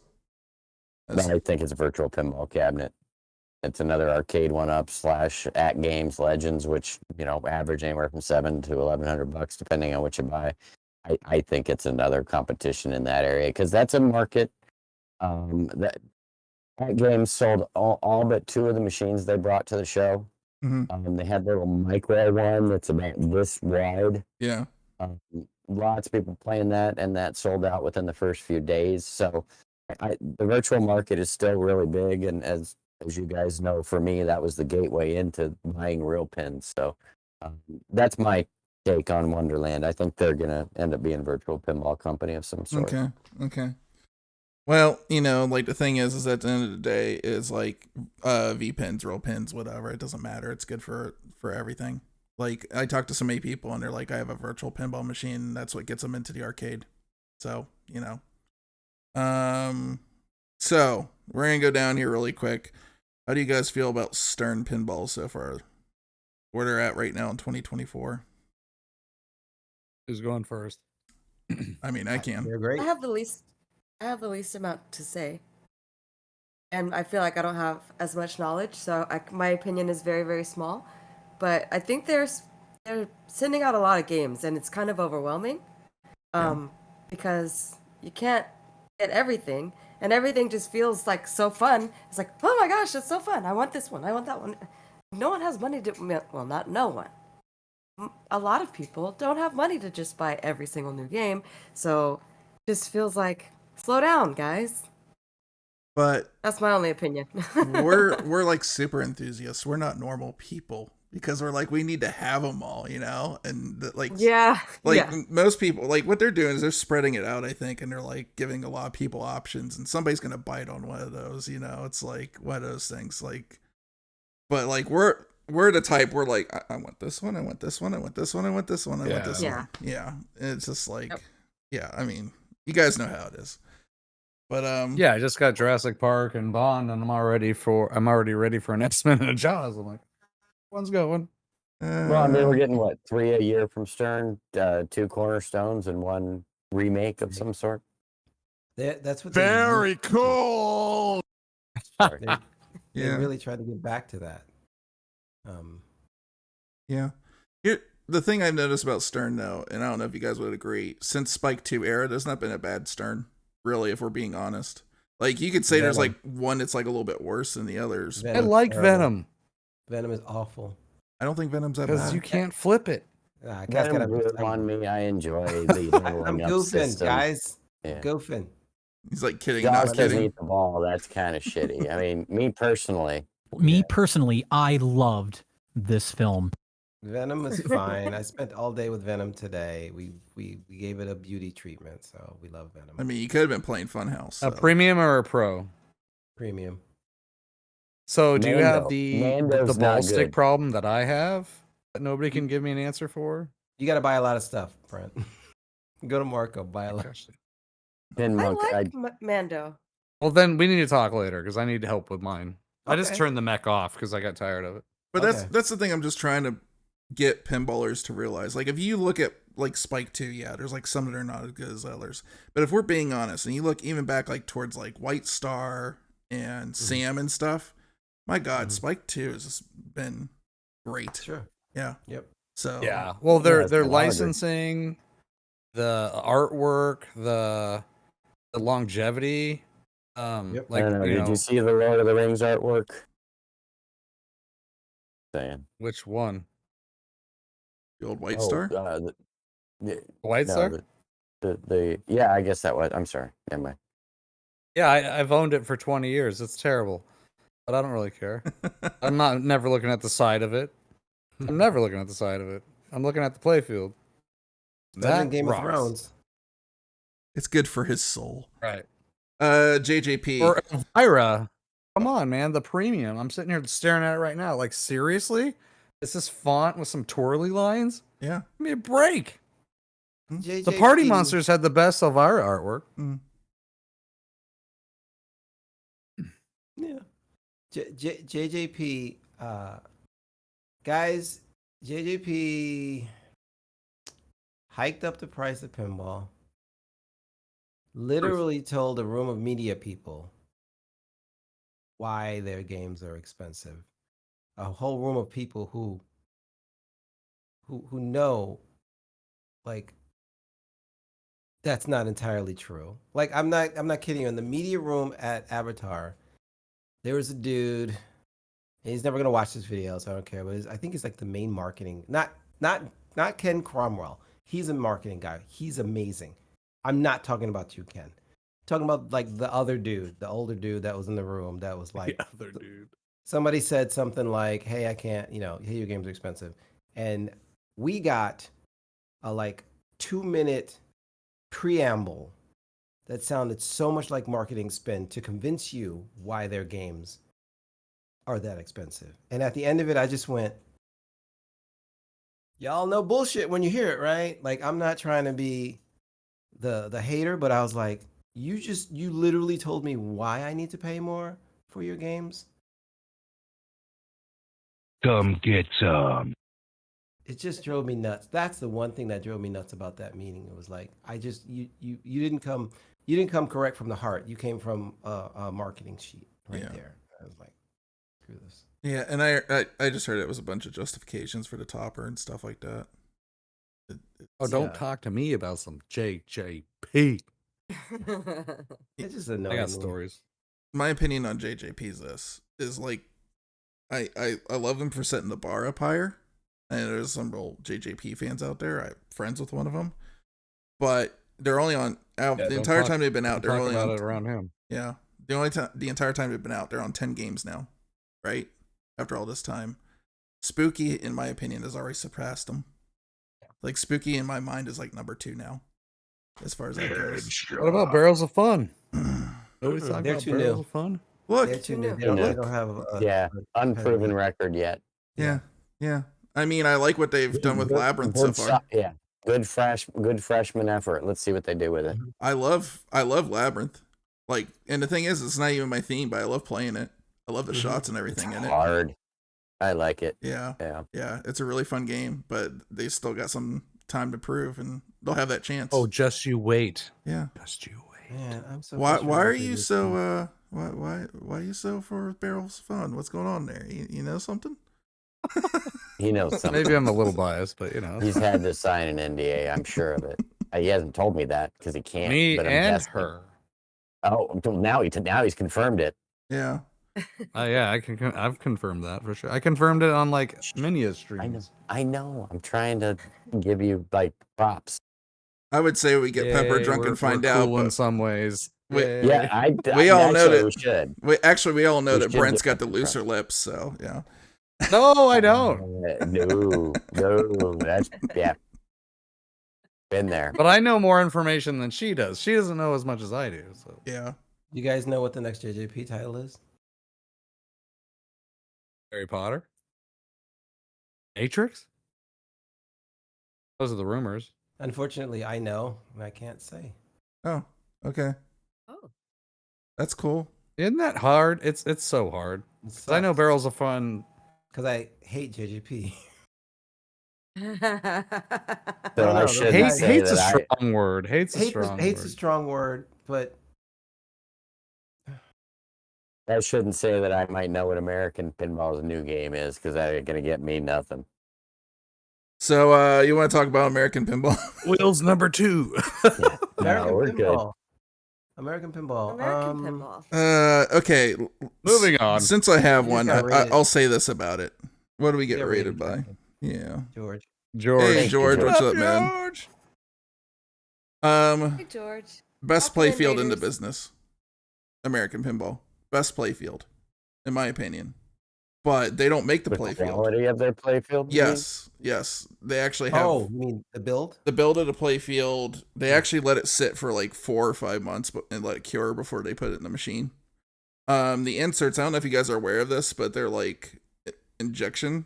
But I think it's a virtual pinball cabinet. It's another arcade one up / at Games Legends, which average anywhere from $700 to $1,100 depending on what you buy. I think it's another competition in that area because that's a market that at Games sold all but 2 of the machines they brought to the show. They had their little micro one that's about this wide. Yeah. Lots of people playing that, and that sold out within the first few days. So the virtual market is still really big, and as you guys know, for me, that was the gateway into buying real pins. So that's my take on Wonderland. I think they're gonna end up being a virtual pinball company of some sort. Okay. Well, like the thing is at the end of the day, is like V pins, real pins, whatever. It doesn't matter. It's good for everything. Like I talked to so many people, and they're like, I have a virtual pinball machine. And that's what gets them into the arcade. So so we're gonna go down here really quick. How do you guys feel about Stern pinball so far? Where they're at right now in 2024? Who's going first? I mean, I can. They're great. I have the least amount to say. and I feel like I don't have as much knowledge, so my opinion is very, very small. But I think they're sending out a lot of games, and it's kind of overwhelming, um, because you can't get everything, and everything just feels like so fun. It's like, oh my gosh, it's so fun! I want this one. I want that one. No one has money to. Well, not no one. A lot of people don't have money to just buy every single new game, so it just feels like slow down, guys. But That's my only opinion. we're like super enthusiasts. We're not normal people because we're like we need to have them all, you know. And like yeah, like yeah. most people, like what they're doing is they're spreading it out, I think, and they're like giving a lot of people options, and somebody's gonna bite on one of those, you know. It's like one of those things, like. But like we're the type we're like I want this one, I want this one, I want this one, I want this one, I want this Yeah. one. Yeah, it's just like Yep. yeah. I mean, you guys know how it is. But Yeah, I just got Jurassic Park and Bond, and I'm already ready for an X-Men and a Jaws. I'm like, one's going. Well, I mean, we're getting what, 3 a year from Stern, 2 cornerstones and 1 remake of some sort. That's what Very cool. Sorry. They yeah, really tried to get back to that. yeah. Here, the thing I've noticed about Stern though, and I don't know if you guys would agree, since Spike 2 era, there's not been a bad Stern, really, if we're being honest. Like you could say there's like one that's like a little bit worse than the others. I like terrible. Venom Venom is awful. I don't think Venom's that because bad. you can't flip it. Guys Venom gotta grew on me. I enjoy the leveling I'm up goofing, system. guys. Yeah. Goofing. He's like kidding, Jaws not doesn't kidding. eat the ball. That's kind of shitty. I mean, me personally, Me personally, I loved this film. Venom is fine. I spent all day with Venom today. We gave it a beauty treatment, so we love Venom. I mean, you could have been playing Funhouse. A So. premium or a pro? Premium. So do you have Mando. the Mando's ball not stick good. problem that I have that nobody can give me an answer for? You got to buy a lot of stuff, Brent. Go to Marco, buy a lot. Pin I Monk. like Mando. Well, then we need to talk later because I need help with mine. I just Okay. turned the mech off because I got tired of it. But Okay. that's the thing I'm just trying to get pinballers to realize. Like if you look at like Spike 2, yeah, there's like some that are not as good as others. But if we're being honest, and you look even back like towards like White Star and Sam and stuff, my God, Spike 2 has just been great. Sure. Yeah. Yep. So Yeah. Well, Yeah, they're it's been longer. licensing, the artwork, the longevity. Yep. Like I don't know. you Did know you see the Lord of the Rings artwork? Saying. which one? the old White Star. The White no, Star? the yeah, I guess that was. I'm sorry. Never mind. Yeah, I've owned it for 20 years. It's terrible, but I don't really care. I'm never looking at the side of it. I'm never looking at the side of it. I'm looking at the playfield. Better than That Game rocks. of Thrones. It's good for his soul. Right. JJP. Or Elvira. Come on, man. The premium. I'm sitting here staring at it right now. Like, seriously? Is this font with some twirly lines? Yeah. Give me a break. JJP, The Party Monsters had the best Elvira artwork. Yeah. JJP, guys, JJP hiked up the price of pinball. Literally told a room of media people why their games are expensive. A whole room of people who know, like, that's not entirely true. Like, I'm not kidding you. In the media room at Avatar, there was a dude, and he's never gonna watch this video, so I don't care. But I think he's like the main marketing, not Ken Cromwell. He's a marketing guy. He's amazing. I'm not talking about you, Ken. I'm talking about like the other dude, the older dude that was in the room. That was like The other dude. somebody said something like, "Hey, I can't. Hey, your games are expensive," and we got a like 2-minute preamble that sounded so much like marketing spin to convince you why their games are that expensive. And at the end of it, I just went, y'all know bullshit when you hear it, right? Like, I'm not trying to be the hater, but I was like, you literally told me why I need to pay more for your games. Come get some. It just drove me nuts. That's the one thing that drove me nuts about that meeting. It was like, you didn't come correct from the heart. You came from a marketing sheet. right Yeah. there. I was like, screw this. Yeah, and I just heard it was a bunch of justifications for the topper and stuff like that. Oh, don't Yeah. talk to me about some JJP. It just I annoyed got me. stories. My opinion on JJP is like, I love them for setting the bar up higher. And there's some real JJP fans out there. I'm friends with one of them, but they're only on out Yeah, the don't entire talk- time they've been out. Don't They're talk only about on it around him. yeah. The entire time they've been out, they're on 10 games now, right? After all this time, Spooky, in my opinion, has already surpassed them. Like Spooky in my mind is like number 2 now, as far as that goes. What about Barrels of Fun? Nobody's talking They're about too Barrels new. of Fun? Look, They're too new. Too They don't, new. they don't have Yeah, unproven pedigree. record yet. yeah. I mean, I like what they've done with Good- Labyrinth good so far. yeah, good freshman effort. Let's see what they do with it. I love Labyrinth. Like, and the thing is, it's not even my theme, but I love playing it. I love the shots and It's everything in it. hard. I like it. Yeah, Yeah. it's a really fun game, but they still got some time to prove, and they'll have that chance. Oh, just you wait. yeah. Just you wait. Man, I'm so. Why frustrated are with you this so game. why are you so for Barrels of Fun? What's going on there? You know something? He knows something. Maybe I'm a little biased, but you know. He's had to sign an NDA. I'm sure of it. He hasn't told me that because he can't. Me but I'm and guessing. her. Oh, until now he's confirmed it. Yeah. Yeah, I've confirmed that for sure. I confirmed it on like Minia I know. streams. I know. I'm trying to give you like props. I would say we get Pepper Yay, drunk we're- and find we're out, cool in but some ways. Wait, Yeah, We all know actually, that- we should. we all know We that should Brent's get got the Pepper drunk. looser lips, so yeah. No, I don't. No, that's been there. But I know more information than she does. She doesn't know as much as I do. So Yeah. You guys know what the next JJP title is? Harry Potter, Matrix. Those are the rumors. Unfortunately, I know, and I can't say. Oh, okay. Oh. That's cool. Isn't that hard? It's so hard. 'Cause I know Barrels of Fun. because I hate JJP. So no, I the shouldn't guys- say Hate's a that strong word. Hate's a strong Hate's word. a strong word, but I shouldn't say that I might know what American Pinball's new game is because that ain't gonna get me nothing. So you want to talk about American Pinball? Wheels number 2. Yeah. American No, we're good. Pinball. American Pinball. American Pinball. Okay. Moving on. Since I have You one, got rated. I'll say this about it. What do we get Yeah, rated by? Justin. Yeah. George. George. Hey, Thank you, George, George. what's up, man? George. Hey, George. Best Welcome in, playfield in the Raiders. business. American Pinball. Best playfield, in my opinion. But they don't make the The playfield. quality of their playfield. you mean? Yes. They actually have Oh, you mean the build? the build of the playfield. They actually let it sit for like 4 or 5 months and let it cure before they put it in the machine. The inserts, I don't know if you guys are aware of this, but they're like injection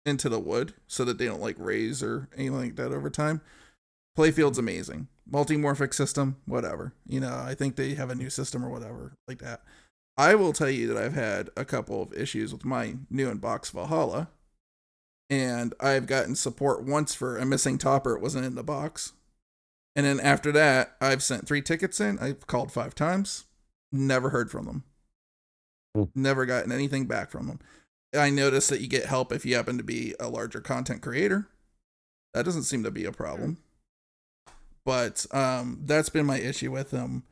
into the wood so that they don't like raise or anything like that over time. Playfield's amazing. Multimorphic system, whatever. You know, I think they have a new system or whatever like that. I will tell you that I've had a couple of issues with my new in-box Valhalla. And I've gotten support once for a missing topper. It wasn't in the box. And then after that, I've sent 3 tickets in. I've called 5 times. Never heard from them. Never gotten anything back from them. I noticed that you get help if you happen to be a larger content creator. That doesn't seem to be a problem. But that's been my issue with them.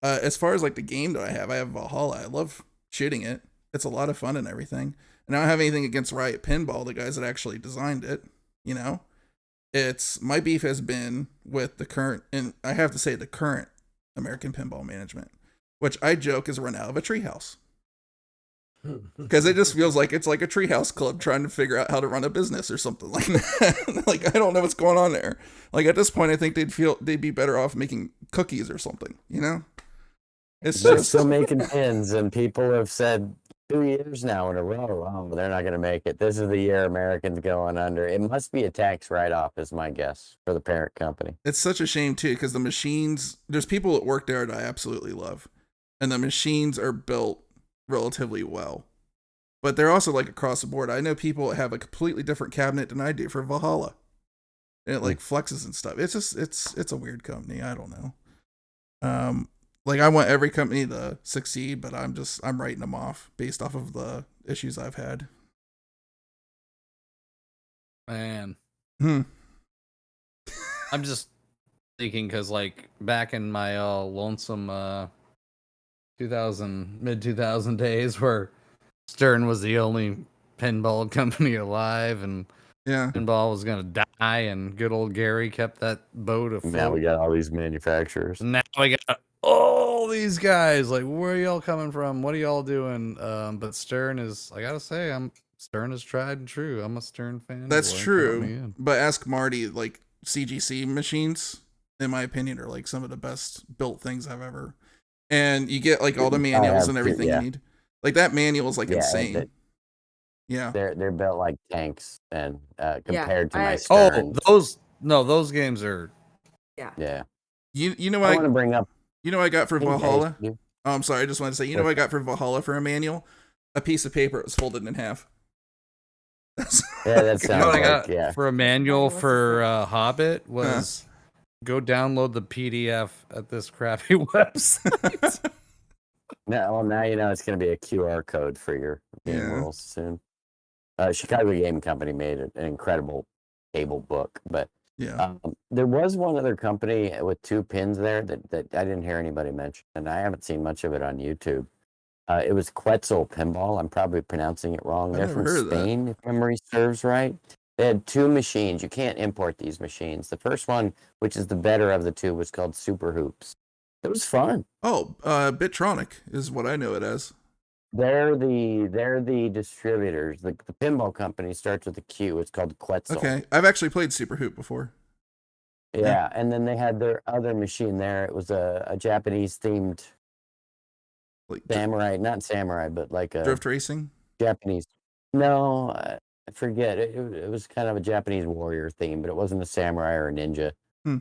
As far as like the game that I have Valhalla. I love shooting it. It's a lot of fun and everything. And I don't have anything against Riot Pinball, the guys that actually designed it. You know, it's my beef has been with the current, and I have to say the current American Pinball management, which I joke is run out of a treehouse. Because it just feels like it's like a treehouse club trying to figure out how to run a business or something like that. Like, I don't know what's going on there. Like, at this point, I think they'd be better off making cookies or something, you know? It's They're just, still making pins, and people have said 2 years now in a row, oh, they're not going to make it. This is the year Americans going under. It must be a tax write-off, is my guess, for the parent company. it's such a shame, too, because the machines, there's people that work there that I absolutely love. And the machines are built relatively well. But they're also like across the board. I know people that have a completely different cabinet than I do for Valhalla. And it like flexes and stuff. It's just it's a weird company. I don't know. Like I want every company to succeed, but I'm writing them off based off of the issues I've had. Man, Hmm. I'm just thinking because like back in my lonesome 2000 mid 2000 days where Stern was the only pinball company alive and Yeah. pinball was gonna die, and good old Gary kept that boat Now afloat. we got all these manufacturers. Now I got all these guys. Like, where are y'all coming from? What are y'all doing? But Stern is, I gotta say, Stern is tried and true. I'm a Stern fan. That's Boy, count true. me in. But ask Marty, like CGC machines, in my opinion, are like some of the best built things I've ever. And you get like all the I manuals have and two, everything you yeah. need. Like that manual is like Yeah, insane. Yeah. they're built like tanks, and Yeah, compared to my I Stern. Those games are. yeah. Yeah. You know I what want to bring up. you know what I got for Hey, guys, Valhalla? Oh, I'm sorry, I just wanted to say, you know what I What's got for Valhalla for a manual? A piece of paper that was folded in half. Yeah, that You know sounds what I like, got yeah. for a manual What's for this Hobbit was go download the PDF at this crappy website. Well, now you know it's going to be a QR code for your game Yeah. rules soon. Chicago Game Company made an incredible table book, but Yeah. there was one other company with two pins there that I didn't hear anybody mention, and I haven't seen much of it on YouTube. It was Quetzal Pinball. I'm probably pronouncing it wrong. I've They're never from heard of that. Spain, if memory serves right. They had two machines. You can't import these machines. The first one, which is the better of the two, was called Super Hoops. It was fun. Oh, Bitronic is what I know it as. They're the distributors. The pinball company starts with a Q. It's called Quetzal. Okay. I've actually played Super Hoop before. Yeah, and then they had their other machine there. It was a Japanese themed Like samurai, not samurai, but like a drift racing. Japanese. No, I forget. It was kind of a Japanese warrior theme, but it wasn't a samurai or a ninja. Hmm.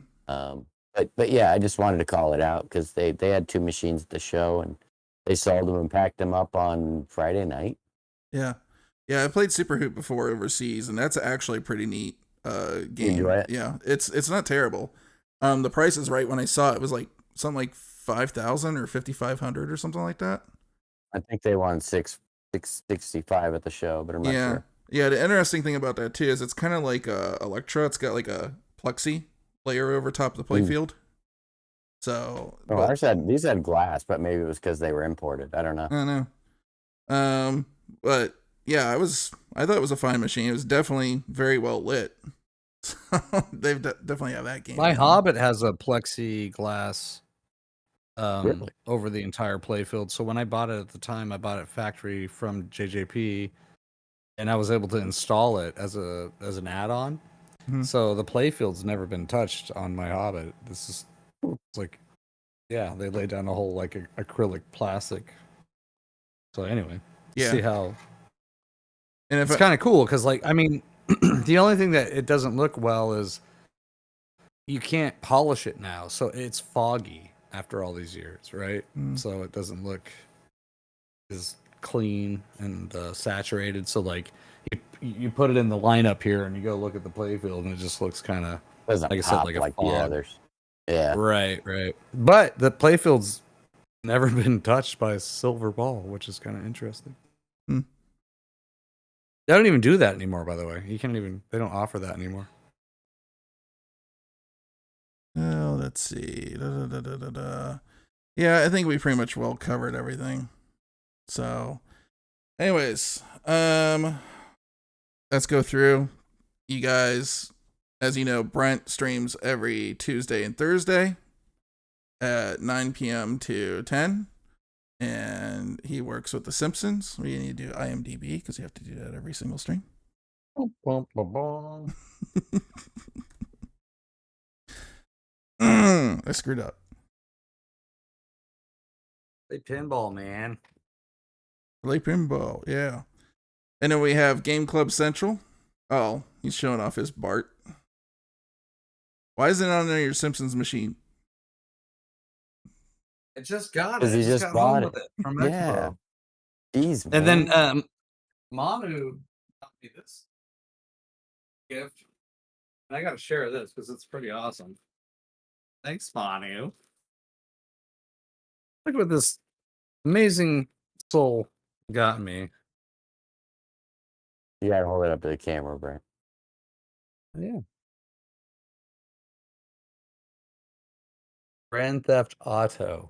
But yeah, I just wanted to call it out because they had two machines at the show, and they sold them and packed them up on Friday night. Yeah. Yeah, I played Super Hoop before overseas, and that's actually a pretty neat game. enjoy it? Yeah, it's not terrible. The price is right. When I saw it, it was like something like 5,000 or 5,500 or something like that. I think they won 665 at the show, but I'm not Yeah. sure. Yeah, the interesting thing about that too is it's kind of like Electra. It's got like a plexi layer over top of the playfield. So, Oh, but, these had glass, but maybe it was because they were imported. I don't know. I don't know. But yeah, I thought it was a fine machine. It was definitely very well lit. So they've definitely have that game. My down. Hobbit has a plexiglass Really? over the entire playfield. So when I bought it at the time, I bought it factory from JJP, and I was able to install it as an add-on. Mhm. So the playfield's never been touched on my Hobbit. This is it's like, yeah, they laid down a whole like acrylic plastic. So anyway, Yeah. see how And if it's kind of cool because, like, I mean, the only thing that it doesn't look well is you can't polish it now, so it's foggy after all these years, right? Mm. So it doesn't look as clean and saturated. So like, you put it in the lineup here, and you go look at the playfield, and it just looks kind of Doesn't like I said, pop like a like the fog. others. Yeah. Right. But the playfield's never been touched by a silver ball, which is kind of interesting. Hmm. They don't even do that anymore, by the way. They don't offer that anymore. Oh, let's see. Yeah, I think we pretty much well covered everything. So, anyways, let's go through. You guys, as you know, Brent streams every Tuesday and Thursday at 9 p.m. to 10. And he works with The Simpsons. We need to do IMDb because you have to do that every single stream. I screwed up. Play pinball, man. Play pinball, yeah. And then we have Game Club Central. Oh, he's showing off his Bart. Why is it on your Simpsons machine? I just got it. Because he just got bought home it. with it from Yeah. Expo. Jeez, And then man. Manu got me this gift. And I got to share this because it's pretty awesome. Thanks, Manu. Look what this amazing soul got me. You gotta hold it up to the camera, Brent. Yeah. Grand Theft Auto.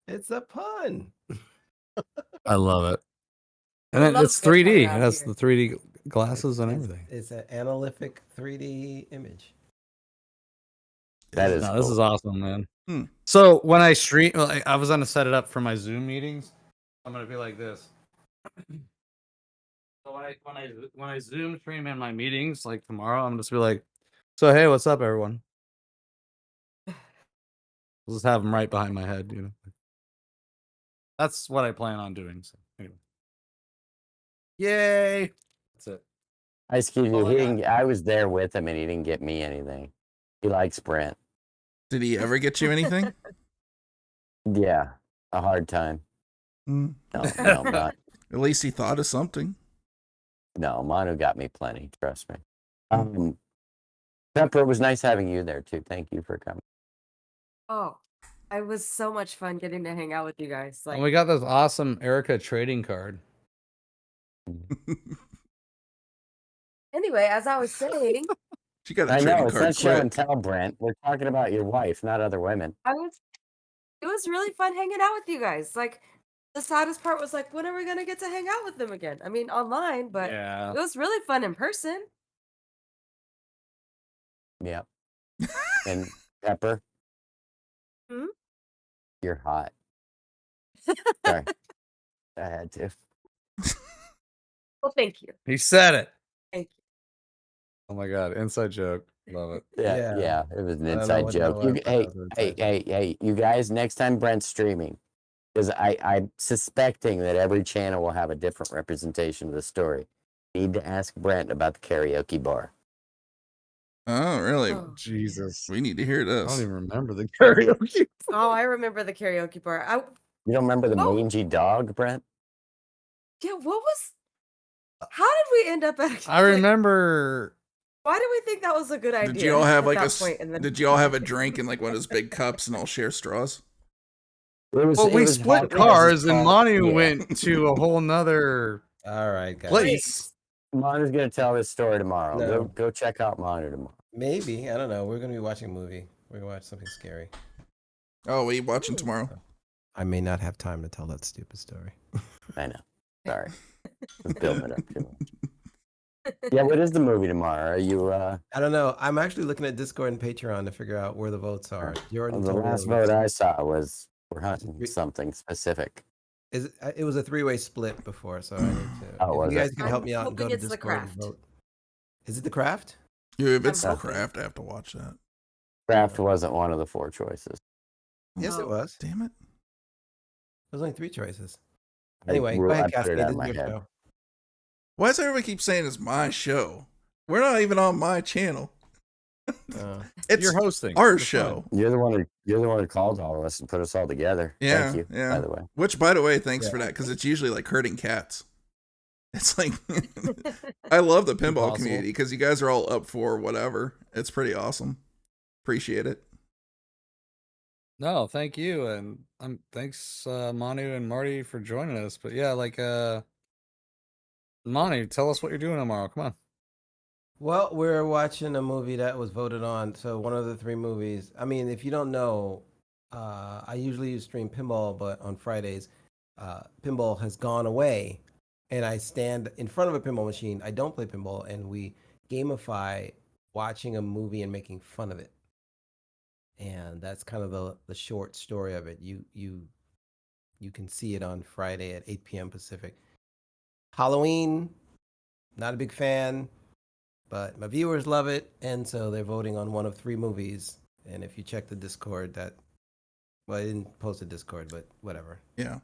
It's a pun. I love it. And I then love it's this coming 3D. It out has here. the 3D glasses and It's- everything. It's an analytic 3D image. That is No, this cool. is awesome, man. Hmm. So when I stream, like, I was gonna set it up for my Zoom meetings. I'm gonna be like this. So when I Zoom stream in my meetings, like tomorrow, I'm just be like, "So hey, what's up, everyone?" I'll just have them right behind my head, you know. That's what I plan on doing. So anyway, yay! That's it. Excuse you. all I He got. didn't. I was there with him, and he didn't get me anything. He likes Brent. Did he ever get you anything? Yeah, a hard time. Hmm. No, not. At least he thought of something. No, Manu got me plenty. Trust me. Pepper, it was nice having you there too. Thank you for coming. Oh, it was so much fun getting to hang out with you guys. Like, And we got this awesome Erica trading card. anyway, as I was saying, She got a I trading know it's card not show and quick. tell, Brent. We're talking about your wife, not other women. it was really fun hanging out with you guys. Like, the saddest part was like, when are we gonna get to hang out with them again? I mean, online, but Yeah. it was really fun in person. Yeah. And Pepper, Hmm? you're hot. Sorry, I had to. Well, thank you. He said it. Thank you. Oh my god, inside joke. Love it. Yeah, Yeah. it was an I don't know inside what that joke. was, but that Hey, was an hey, inside joke. hey, you guys. Next time Brent's streaming, because I'm suspecting that every channel will have a different representation of the story. Need to ask Brent about the karaoke bar. Oh, really? Oh. Jesus. We need to hear I don't this. even remember the karaoke. Oh, I remember the karaoke bar. You don't remember the Oh. mangy dog, Brent? Yeah, what was? How did we end up at? I remember. Why did we think that was a good idea? Did you all have at like that point in the Did you all have a drink in like one of those big cups and all share straws? It was. Well, it we was split hot cars, and called- Manu yeah. went to a whole nother All right, guys. place. Manu's gonna tell his story tomorrow. No. Go check out Manu tomorrow. Maybe. I don't know. We're going to be watching a movie. We're going to watch something scary. Oh, we watching tomorrow? I may not have time to tell that stupid story. I know. Sorry, was building it up too much. Yeah, what is the movie tomorrow? Are you? I don't know. I'm actually looking at Discord and Patreon to figure out where the votes are. Jordan The told me last it was- vote I saw was we're hunting Three- something specific. it was a three-way split before, so I need to. Oh, if was you it? guys can help I'm me out and go hoping to it's The Discord and Craft. vote. Is it The Craft? Yeah, if it's I'm the hoping. craft, I have to watch that. Craft wasn't one of the four choices. Yes, it Oh. was. Damn it! There's only three choices. I Anyway, ru- go I ahead, put it Cascade. out This of my is your head. show. Why does everybody keep saying it's my show? We're not even on my channel. It's You're hosting. our You're fine. show. You're the one who called all of us and put us all together. Yeah, Thank you. yeah. By the way, Which, by the way, thanks Yeah. for that, because it's usually like herding cats. It's like I love the pinball Impossible. community because you guys are all up for whatever. It's pretty awesome. Appreciate it. No, thank you, and thanks Manu and Marty for joining us. But yeah, like Manu, tell us what you're doing tomorrow. Come on. Well, we're watching a movie that was voted on. So one of the three movies. I mean, if you don't know, I usually stream pinball, but on Fridays, pinball has gone away, and I stand in front of a pinball machine. I don't play pinball, and we gamify watching a movie and making fun of it. And that's kind of the short story of it. You can see it on Friday at 8 p.m. Pacific. Halloween, not a big fan. But my viewers love it, and so they're voting on one of three movies. And if you check the Discord, I didn't post a Discord, but whatever. Yeah.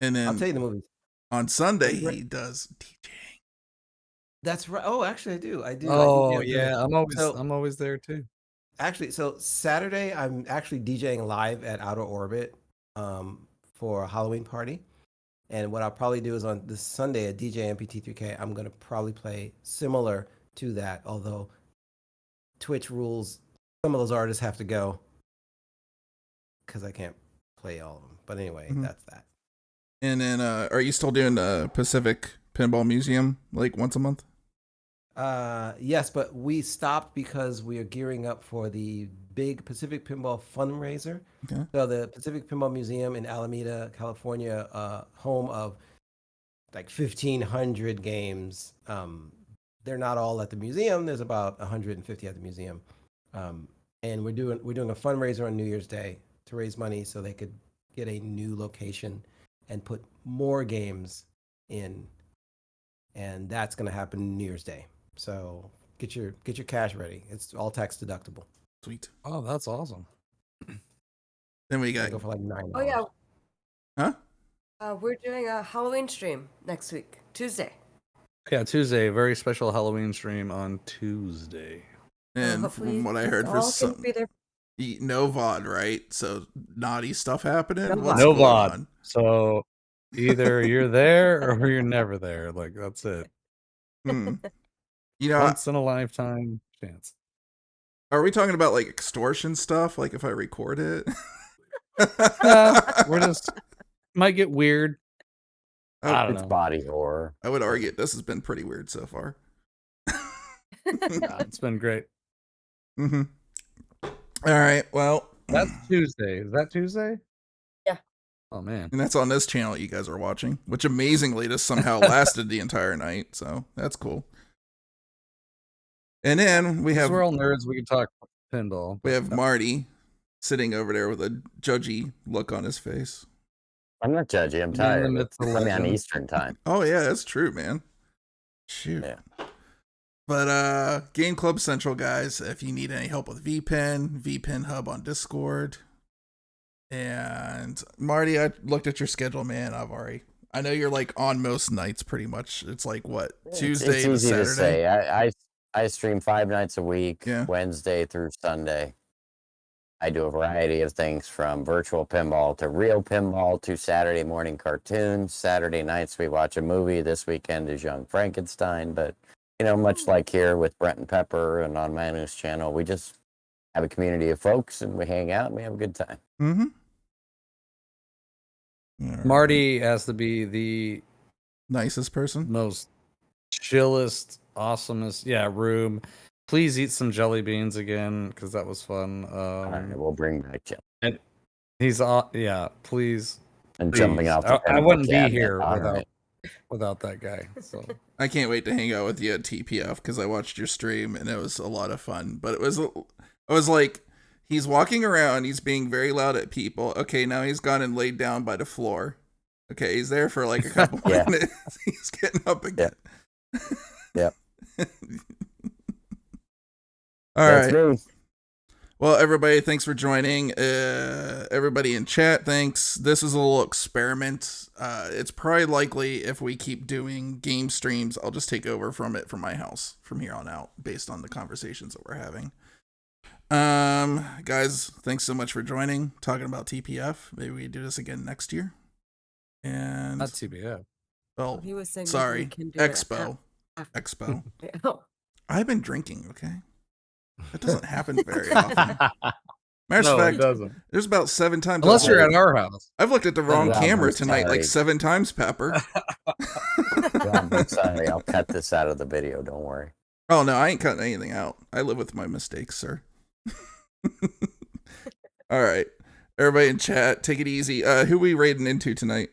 And I'll then tell you the movies. on Sunday Right. he does DJing. That's right. Oh, actually, I do. I do. I Oh DJ on yeah, Sunday. I'm always there too. Actually, so Saturday, I'm actually DJing live at Outer Orbit for a Halloween party. And what I'll probably do is on this Sunday at DJ MPT3K, I'm going to probably play similar to that, although Twitch rules, some of those artists have to go because I can't play all of them. But anyway, Mhm. that's that. And then, are you still doing the Pacific Pinball Museum like once a month? Yes, but we stopped because we are gearing up for the big Pacific Pinball fundraiser. Okay. So the Pacific Pinball Museum in Alameda, California, home of like 1,500 games. They're not all at the museum. There's about 150 at the museum, and we're doing a fundraiser on New Year's Day to raise money so they could get a new location and put more games in, and that's going to happen New Year's Day. So get your cash ready. It's all tax deductible. Sweet. Oh, that's awesome. Then we They got, go for like $9. Oh yeah, huh? we're doing a Halloween stream next week, Tuesday. Yeah, Tuesday, very special Halloween stream on Tuesday. And Hopefully from what I you heard, all for can some be there. no VOD, right? So naughty stuff happening. No What's No going VOD. on? So either you're there or you're never there. Like that's it. Hmm. You know, Once in a lifetime chance. are we talking about like extortion stuff? Like if I record it? We're just might get weird. I don't It's know. body horror. I would argue this has been pretty weird so far. Nah, it's been great. Mm-hmm. All right. Well, That's Tuesday. Is that Tuesday? Yeah. Oh man. and that's on this channel you guys are watching, which amazingly just somehow lasted the entire night. So that's cool. And then we Because have we're all nerds. We can talk pinball. we but have no. Marty sitting over there with a judgy look on his face. I'm not judgy. I'm In the tired. midst of I'm on legends. Eastern time. Oh yeah, that's true, man. Shoot. Yeah. But Game Club Central, guys, if you need any help with VPN Hub on Discord. And Marty, I looked at your schedule, man. I know you're like on most nights pretty much. It's like what, Tuesday it's to easy Saturday? to say. I stream 5 nights a week, Yeah. Wednesday through Sunday. I do a variety of things from virtual pinball to real pinball to Saturday morning cartoons. Saturday nights we watch a movie. This weekend is Young Frankenstein. But, you know, much like here with Brent and Pepper and on Manu's channel, we just have a community of folks and we hang out and we have a good time. Mm-hmm. Marty has to be the nicest person. most chillest, awesomest. Yeah, room. Please eat some jelly beans again because that was fun. All right, we'll bring back Jim. He's yeah. Please, And please. jumping off the I pinball wouldn't be cabinet. here All without right. without that guy. So I can't wait to hang out with you at TPF because I watched your stream and it was a lot of fun. But I was like, he's walking around, he's being very loud at people. Okay, now he's gone and laid down by the floor. Okay, he's there for like a couple Yeah. minutes. He's getting up again. Yep. All That's right. me. Well, everybody, thanks for joining. Everybody in chat, thanks. This is a little experiment. It's probably likely if we keep doing game streams, I'll just take over from it from my house from here on out, based on the conversations that we're having. Guys, thanks so much for joining, talking about TPF. Maybe we do this again next year. And not TBF. well, He was saying maybe sorry, we can do it Expo. after. Expo. Oh, I've been drinking, okay? That doesn't happen very often. Matter No, of it fact, doesn't. there's about 7 times. Unless you're at our house. I've looked at the wrong Rob, camera I'm tonight like sorry. 7 times, Pepper. Rob, I'm sorry. I'll cut this out of the video. Don't worry. Oh, no, I ain't cutting anything out. I live with my mistakes, sir. All right. Everybody in chat, take it easy. Who we raiding into tonight?